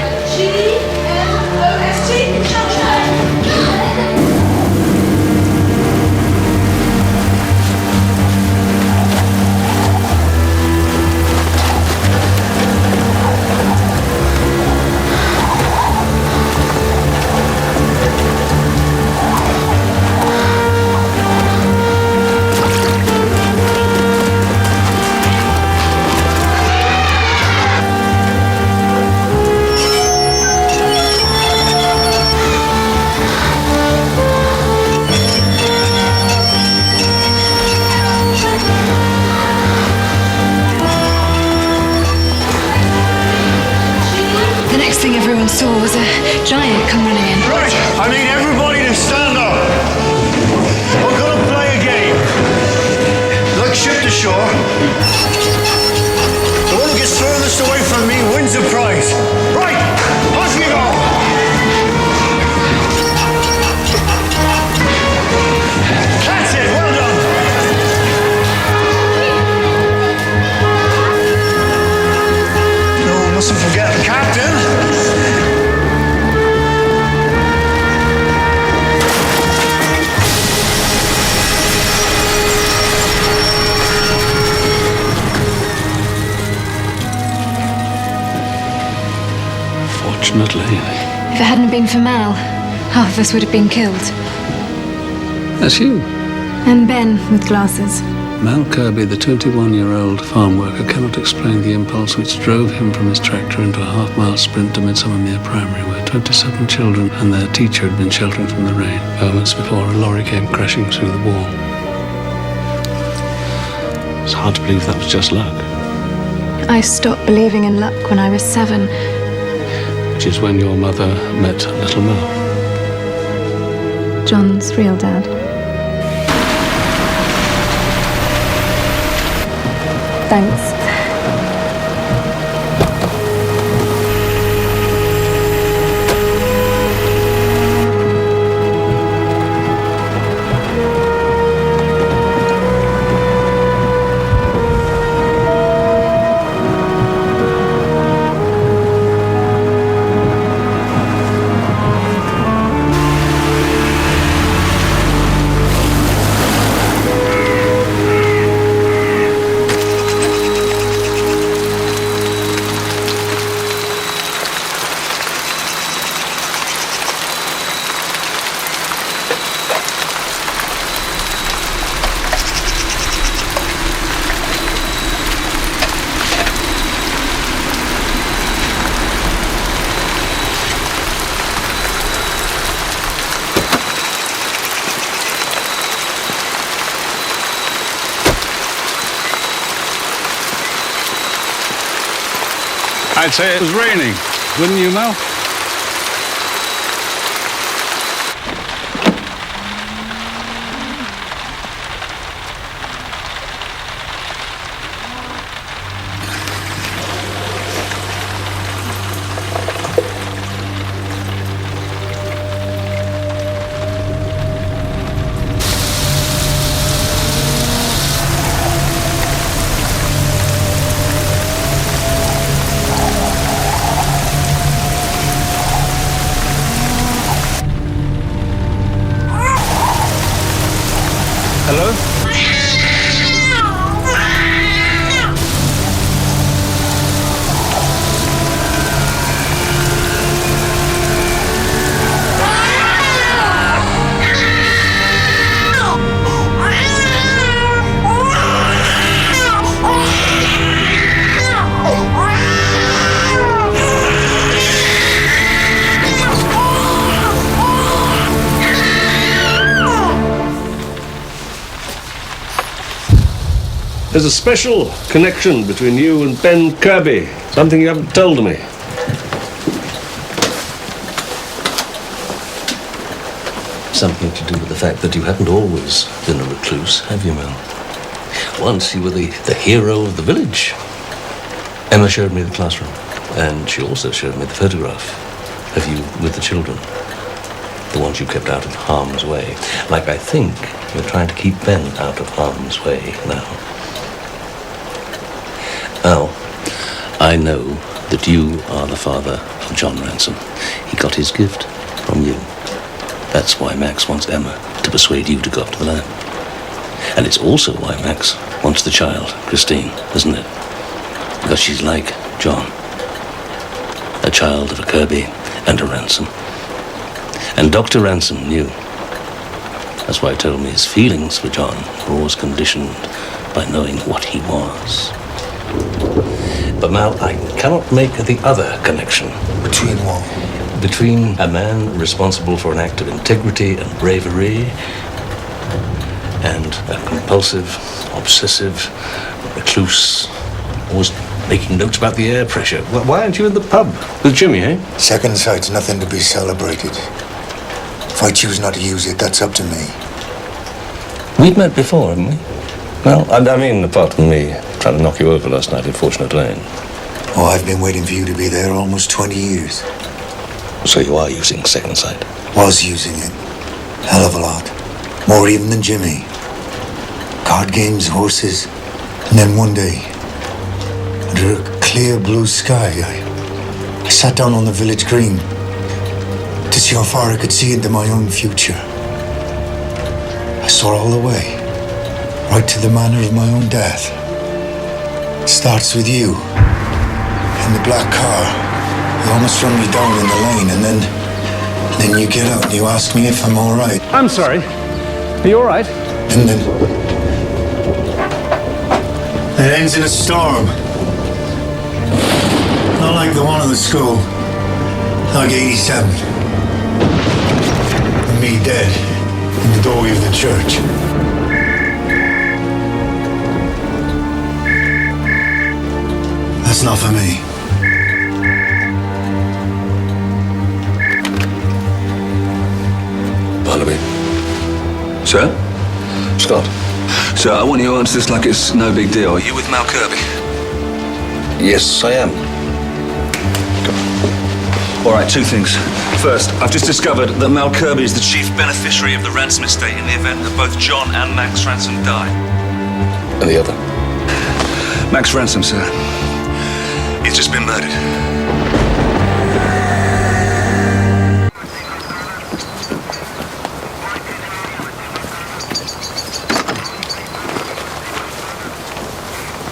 Saw was a giant come running in.
Right, I need everybody to stand up. We're gonna play a game. Like ship to shore. The one who gets furthest away from me wins the prize. Right, off you go. That's it, well done. No, mustn't forget the captain.
Fortunately.
If it hadn't been for Mal, half of us would have been killed.
That's you.
And Ben with glasses.
Mal Kirby, the 21-year-old farm worker, cannot explain the impulse which drove him from his tractor into a half-mile sprint to Midsomer Mere Primary, where 27 children and their teacher had been sheltering from the rain moments before a lorry came crashing through the wall. It's hard to believe that was just luck.
I stopped believing in luck when I was 7.
Which is when your mother met little Mal.
John's real dad. Thanks.
I'd say it was raining, wouldn't you, Mal? Hello?
There's a special connection between you and Ben Kirby. Something you haven't told me.
Something to do with the fact that you haven't always been a recluse, have you, Mel? Once you were the hero of the village. Emma showed me the classroom, and she also showed me the photograph of you with the children. The ones you kept out of harm's way. Like I think you're trying to keep Ben out of harm's way now. Al, I know that you are the father of John Ransom. He got his gift from you. That's why Max wants Emma to persuade you to go up to the lab. And it's also why Max wants the child, Christine, isn't it? Because she's like John. A child of a Kirby and a Ransom. And Dr. Ransom knew. That's why he told me his feelings for John were always conditioned by knowing what he was. But Mal, I cannot make the other connection.
Between what?
Between a man responsible for an act of integrity and bravery and a compulsive, obsessive, recluse, always making notes about the air pressure. Why aren't you in the pub with Jimmy, eh?
Second sight's nothing to be celebrated. If I choose not to use it, that's up to me.
We've met before, haven't we? Well, I mean, apart from me trying to knock you over last night in Fortunate Lane.
Oh, I've been waiting for you to be there almost 20 years.
So you are using second sight?
Was using it. Hell of a lot. More even than Jimmy. Card games, horses, and then one day, under a clear blue sky, I sat down on the village green to see how far I could see into my own future. I saw all the way, right to the manner of my own death. It starts with you, in the black car. You almost run me down in the lane, and then you get out and you ask me if I'm all right.
I'm sorry. Are you all right?
And then it ends in a storm. Not like the one in the school. Like 87. And me dead in the doorway of the church. That's not for me.
Barnaby. Sir?
Scott,
So I want you to answer this like it's no big deal. Are you with Mal Kirby?
Yes, I am.
All right, two things. First, I've just discovered that Mal Kirby is the chief beneficiary of the ransom estate in the event that both John and Max Ransom die.
And the other?
Max Ransom, sir. He's just been murdered.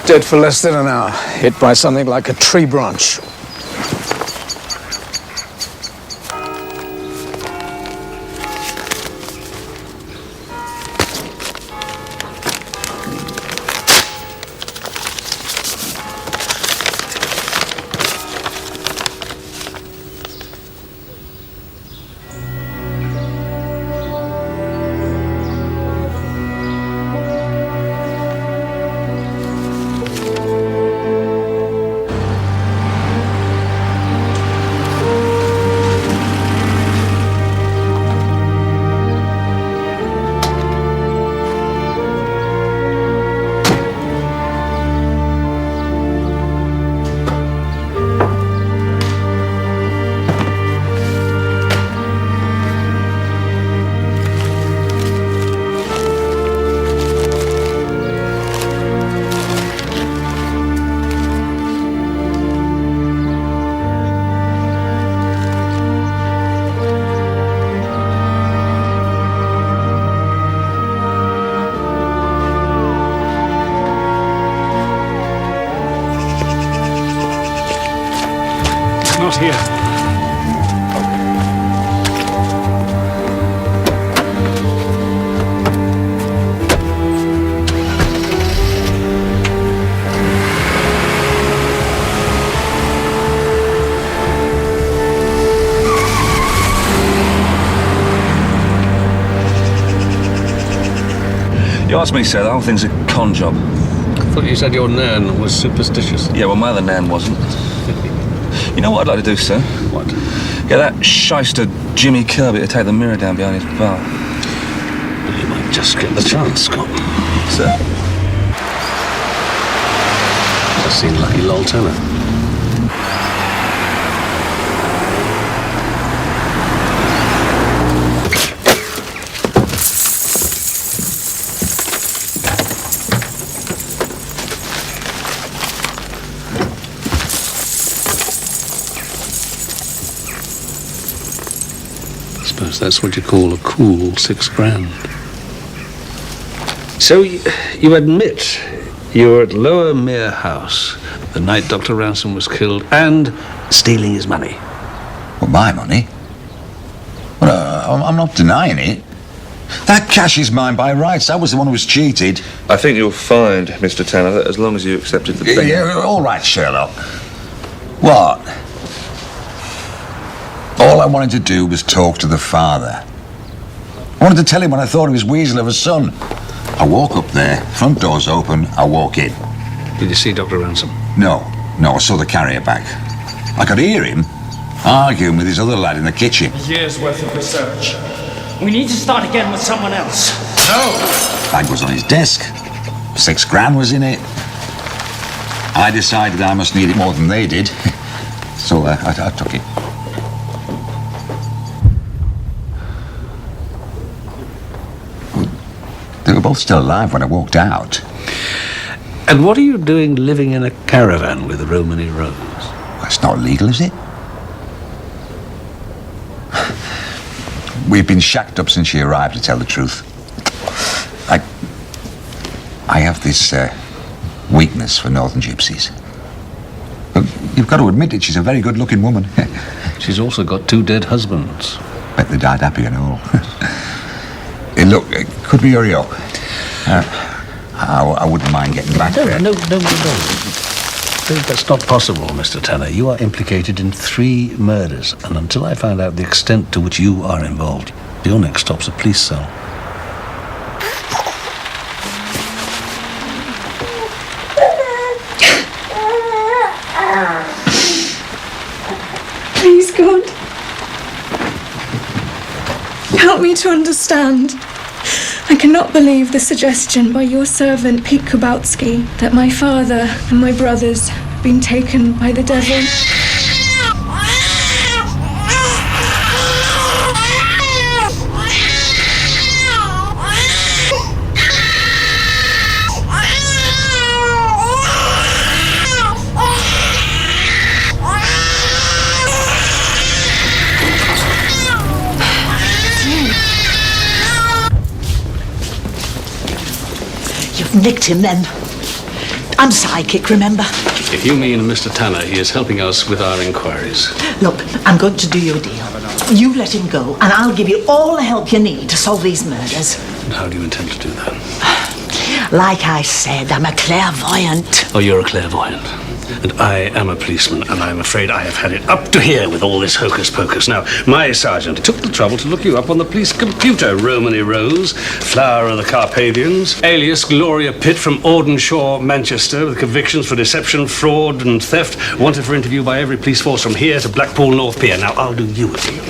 Dead for less than an hour, hit by something like a tree branch.
Not here.
You asked me, sir, the whole thing's a con job.
I thought you said your nan was superstitious.
Yeah, well, my other nan wasn't. You know what I'd like to do, sir?
What?
Get that shyster Jimmy Kirby to take the mirror down behind his bar.
Well, you might just get the chance, Scott.
Sir?
I've seen Lucky Lol Tanner. Suppose that's what you call a cool £6,000. So you admit you were at Lower Mere House the night Dr. Ransom was killed and stealing his money?
Well, my money? Well, I'm not denying it. That cash is mine by rights. I was the one who was cheated.
I think you'll find, Mr. Tanner, that as long as you accepted the thing...
Yeah, all right, Sherlock. What? All I wanted to do was talk to the father. I wanted to tell him what I thought of his weasel of a son. I walk up there, front door's open, I walk in.
Did you see Dr. Ransom?
No, I saw the carrier bag. I could hear him arguing with his other lad in the kitchen.
A year's worth of research. We need to start again with someone else. No!
Bag was on his desk. £6,000 was in it. I decided I must need it more than they did. So I took it. They were both still alive when I walked out.
And what are you doing living in a caravan with Romany Rose?
That's not illegal, is it? We've been shacked up since she arrived, to tell the truth. I have this weakness for northern gypsies. But you've got to admit it, she's a very good-looking woman.
She's also got 2 dead husbands.
Bet they died happy and all. Hey, look, could we hurry up? I wouldn't mind getting back there.
No. That's not possible, Mr. Tanner. You are implicated in 3 murders, and until I find out the extent to which you are involved, your next stop's a police cell.
Please, God. Help me to understand.
I cannot believe the suggestion by your servant, Pete Kubowski, that my father and my brothers have been taken by the devil.
Nicked him then. I'm psychic, remember?
If you mean Mr. Tanner, he is helping us with our inquiries.
Look, I'm going to do you a deal. You let him go, and I'll give you all the help you need to solve these murders.
And how do you intend to do that?
Like I said, I'm a clairvoyant.
Oh, you're a clairvoyant. And I am a policeman, and I'm afraid I have had it up to here with all this hocus-pocus. Now, my sergeant took the trouble to look you up on the police computer. Romany Rose, flower of the Carpathians, alias Gloria Pitt from Audenshaw, Manchester, with convictions for deception, fraud and theft, wanted for interview by every police force from here to Blackpool North Pier. Now, I'll do you a deal.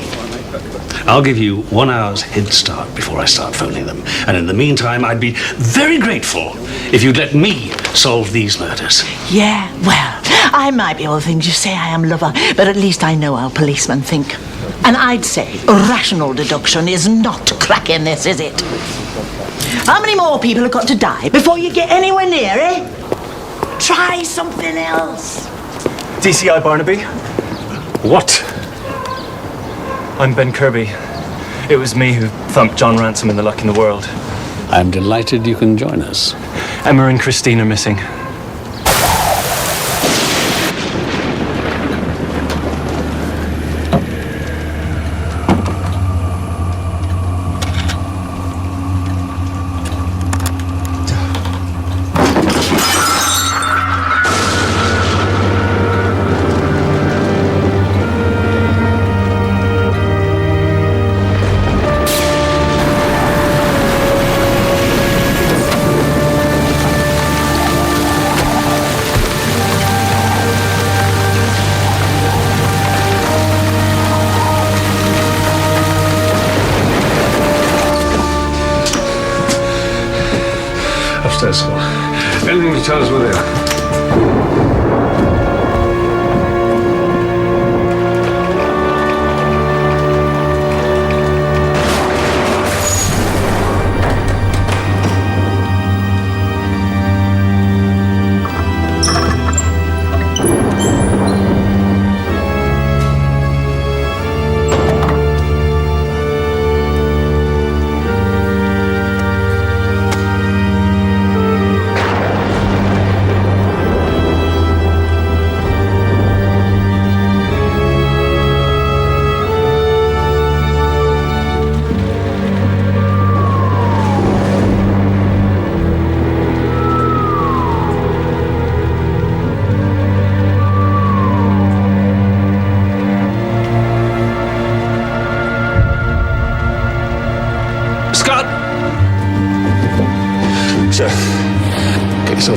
I'll give you 1 hour's head start before I start phoning them. And in the meantime, I'd be very grateful if you'd let me solve these murders.
Yeah, well, I might be all the things you say I am, lover, but at least I know how policemen think. And I'd say rational deduction is not cracking this, is it? How many more people have got to die before you get anywhere near, eh? Try something else.
DCI Barnaby?
What?
I'm Ben Kirby. It was me who thumped John Ransom in the Luck in the World.
I'm delighted you can join us.
Emma and Christine are missing.
Upstairs, Scott. Anything to tell us where they are?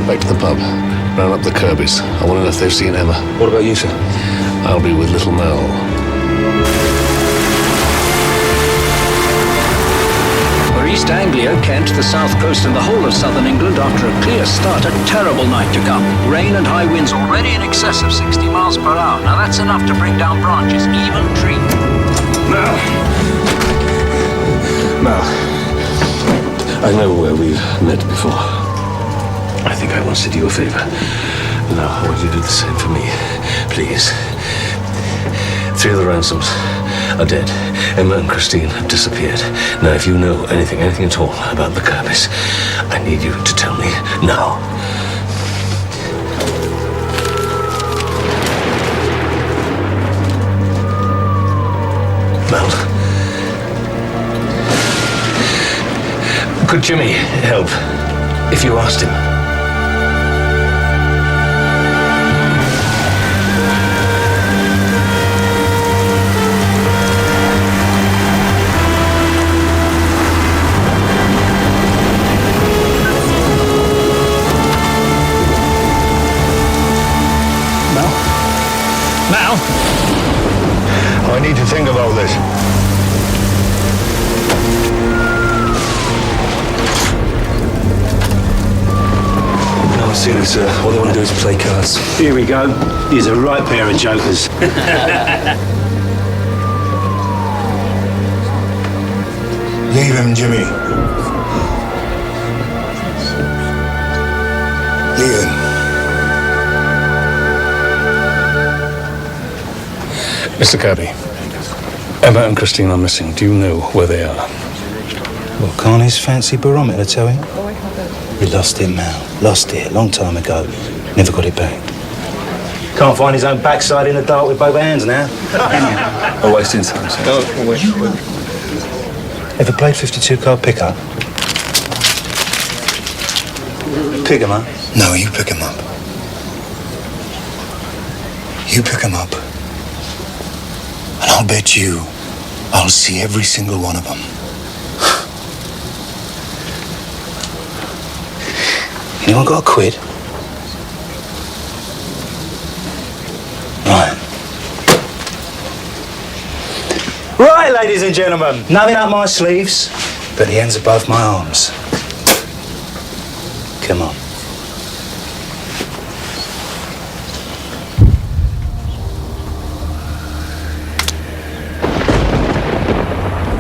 Back to the pub. Round up the Kirbys. I want to know if they've seen Emma. What about you, sir? I'll be with little Mel.
For East Anglia, Kent, the south coast and the whole of southern England, after a clear start, a terrible night to come. Rain and high winds already in excess of 60 miles per hour. Now that's enough to bring down branches, even trees.
Mal, I know where we've met before. I think I once did you a favor. Now, I want you to do the same for me. Please. 3 of the Ransoms are dead. Emma and Christine have disappeared. Now, if you know anything at all about the Kirbys, I need you to tell me now. Mel. Could Jimmy help if you asked him?
I need to think about this.
seeing as all they want to do is play cards.
Here we go. He's a right pair of jokers.
Leave him, Jimmy. Leave him.
Mr. Kirby, Emma and Christine are missing. Do you know where they are?
Well, can't his fancy barometer tell him? He lost it, Mal. Lost it a long time ago. Never got it back. Can't find his own backside in the dark with both hands now.
I'm wasting time, sir.
Ever played 52 card pickup? Pick 'em up.
No, you pick him up. You pick him up. And I'll bet you I'll see every single one of them.
Anyone got a quid? Right. Right, ladies and gentlemen. Nothing up my sleeves, but the hands above my arms. Come on.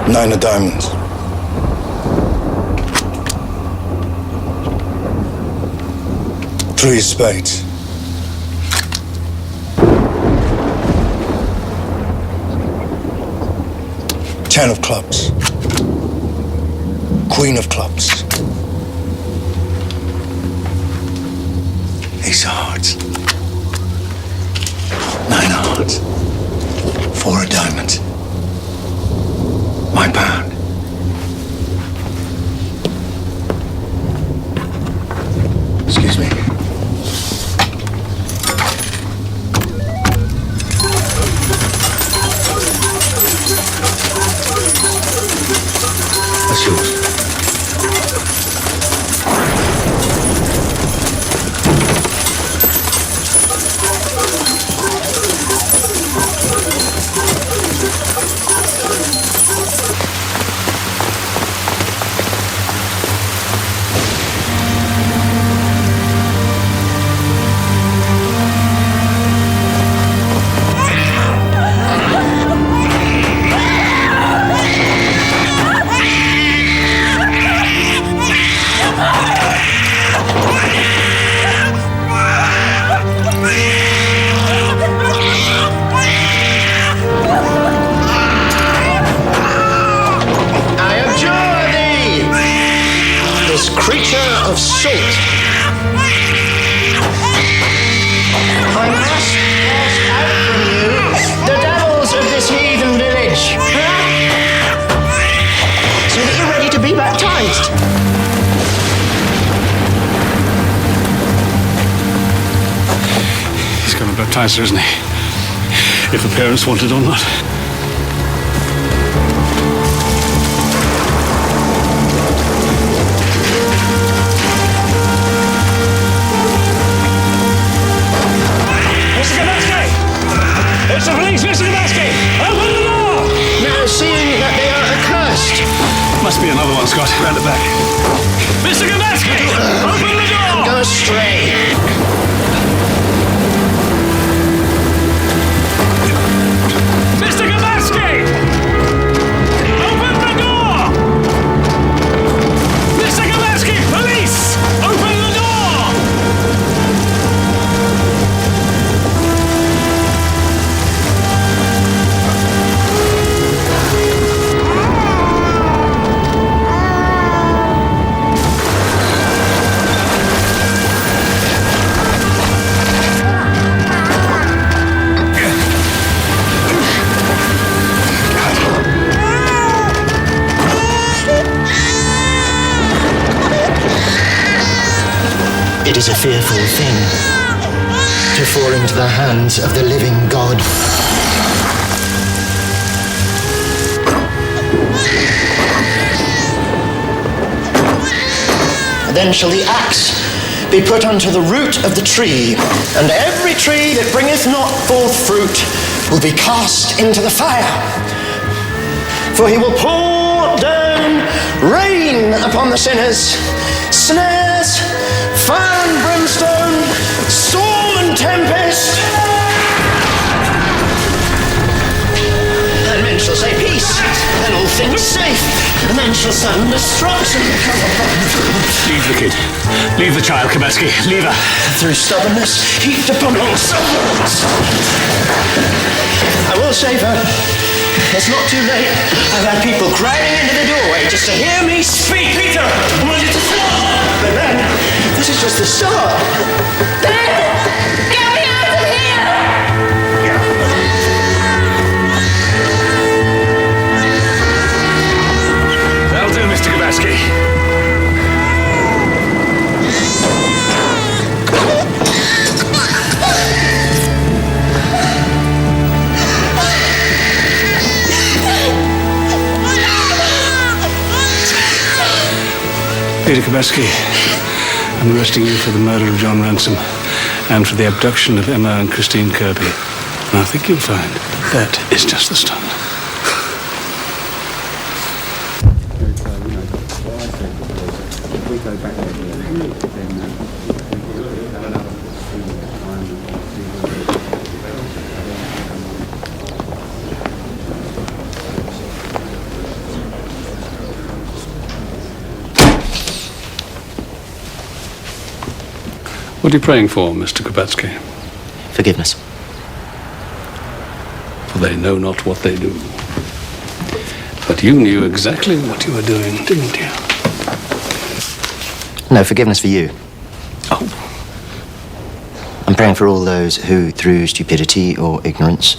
Nine of diamonds. Three of spades. Ten of clubs. Queen of clubs. Ace of hearts. Nine of hearts. Four of diamonds. My pound. Excuse me.
That's yours.
Creature of salt. I must cast out from you the devils of this heathen village. So that you're ready to be baptized.
He's going to baptize her, isn't he? If the parents want it or not.
It's the police, Mr. Gabasky! Open the door!
Now, seeing that they are accursed.
Must be another one, Scott. Round the back.
Mr. Gabasky! Open the door!
Go astray.
Mr. Gabasky! Open the door! Mr. Gabasky! Police! Open the door!
It is a fearful thing to fall into the hands of the living God. Then shall the axe be put unto the root of the tree, and every tree that bringeth not forth fruit will be cast into the fire. For he will pour down rain upon the sinners, snares, fire and brimstone,
tempest. And men shall say peace, and all things safe. And then shall sound destruction.
Leave the kid. Leave the child, Kabatsky. Leave her.
Through stubbornness, heaped upon long sufferance. I will save her. It's not too late. I've had people crowding into the doorway just to hear me speak. Peter, I want you to stop. But then, this is just the start.
Ben! Get me out of here!
That'll do, Mr. Kabatsky. Peter Kabatsky, I'm arresting you for the murder of John Ransom and for the abduction of Emma and Christine Kirby. And I think you'll find that is just the start. What are you praying for, Mr. Kabatsky?
Forgiveness.
For they know not what they do. But you knew exactly what you were doing, didn't you?
No, forgiveness for you.
Oh.
I'm praying for all those who, through stupidity or ignorance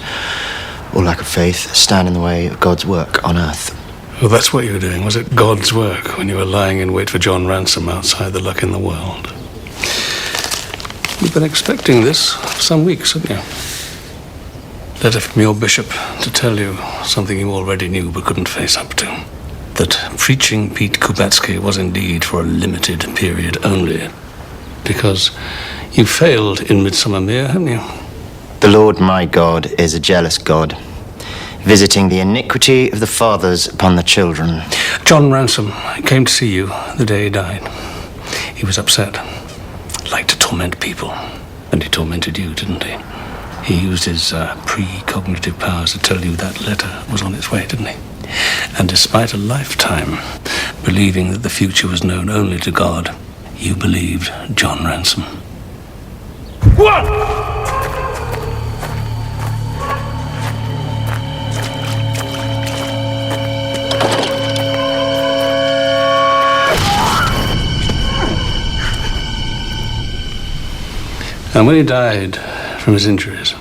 or lack of faith, stand in the way of God's work on earth.
Well, that's what you were doing. Was it God's work when you were lying in wait for John Ransom outside the Luck in the World? You've been expecting this for some weeks, haven't you? Letter from your bishop to tell you something you already knew but couldn't face up to. That preaching Pete Kabatsky was indeed for a limited period only. Because you failed in Midsomer Mere, haven't you?
The Lord my God is a jealous God, visiting the iniquity of the fathers upon the children.
John Ransom came to see you the day he died. He was upset. Liked to torment people. And he tormented you, didn't he? He used his precognitive powers to tell you that letter was on its way, didn't he? And despite a lifetime believing that the future was known only to God, you believed John Ransom.
What?
And when he died from his injuries,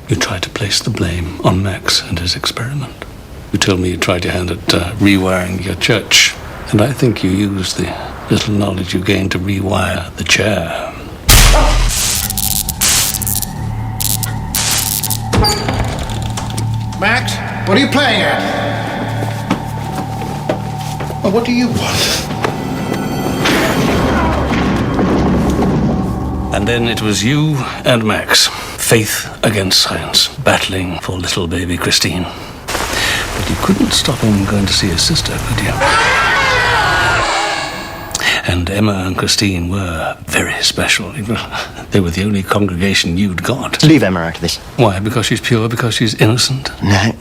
you tried to place the blame on Max and his experiment. You told me you tried your hand at rewiring your church, and I think you used the little knowledge you gained to rewire the chair.
Max, what are you playing at? Well, what do you want?
And then it was you and Max, faith against science, battling for little baby Christine. But you couldn't stop him going to see his sister, could you? And Emma and Christine were very special. They were the only congregation you'd got.
Leave Emma out of this.
Why? Because she's pure? Because she's innocent?
No.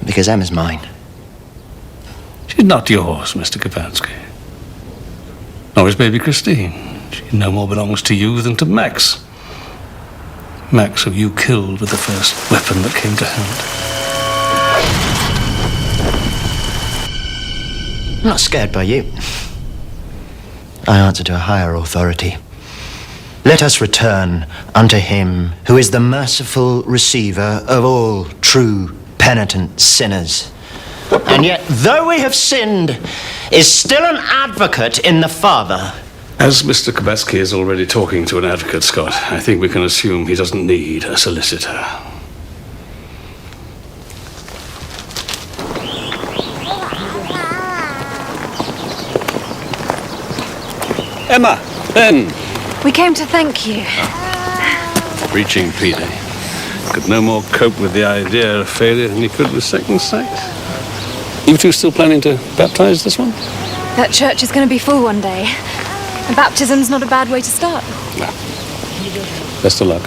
Because Emma's mine.
She's not yours, Mr. Kabatsky. Nor is baby Christine. She no more belongs to you than to Max. Max, who you killed with the first weapon that came to hand.
I'm not scared by you. I answer to a higher authority. Let us return unto him who is the merciful receiver of all true penitent sinners. And yet, though we have sinned, is still an advocate in the Father.
As Mr. Kabatsky is already talking to an advocate, Scott, I think we can assume he doesn't need a solicitor. Emma, Ben.
We came to thank you.
Preaching Peter could no more cope with the idea of failure than he could with second sight. You two still planning to baptize this one?
That church is going to be full one day. A baptism's not a bad way to start.
No. Best of luck.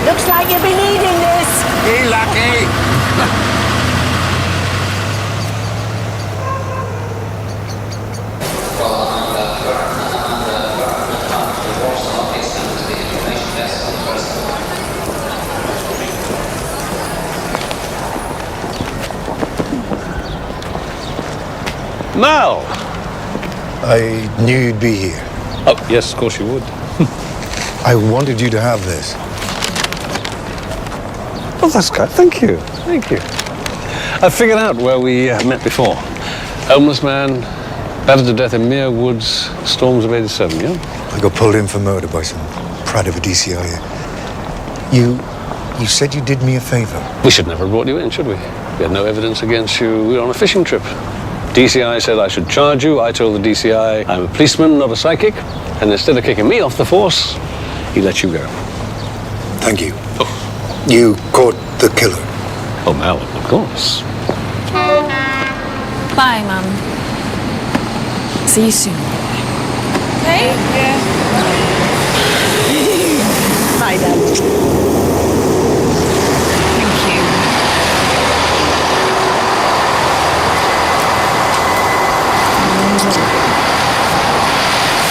Looks like you'll be needing this.
Hey, lucky.
Mal!
I knew you'd be here.
Oh, yes, of course you would.
I wanted you to have this.
Oh, that's good. Thank you. Thank you. I figured out where we met before. Homeless man, battered to death in Mere Woods, storms of 87, yeah?
I got pulled in for murder by some prat of a DCI. You said you did me a favor.
We should never have brought you in, should we? We had no evidence against you. We were on a fishing trip. DCI said I should charge you. I told the DCI I'm a policeman, not a psychic. And instead of kicking me off the force, he let you go.
Thank you. Oh. You caught the killer.
Oh, Mal, of course.
Bye, Mum. See you soon.
Hey? Yeah.
Hi, Dad.
Thank you.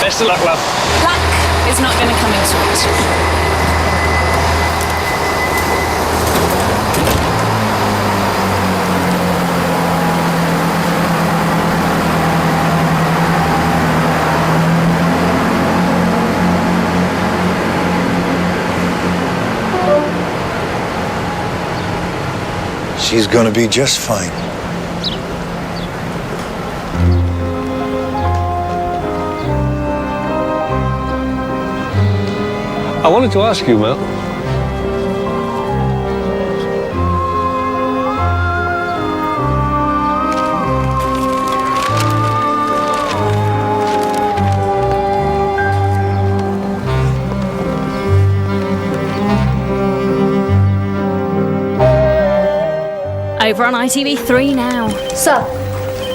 Best of luck, love.
Luck is not going to come into it.
She's gonna be just fine.
I wanted to ask you, Mel.
Over on ITV3 now.
Sir,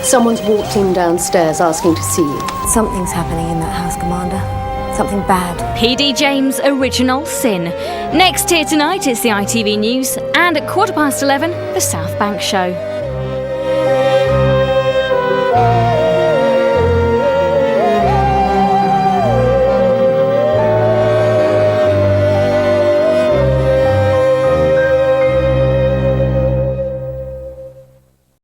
someone's walked in downstairs asking to see you.
Something's happening in that house, Commander. Something bad. PD James' Original Sin. Next here tonight is the ITV News, and at 11:15, the South Bank Show.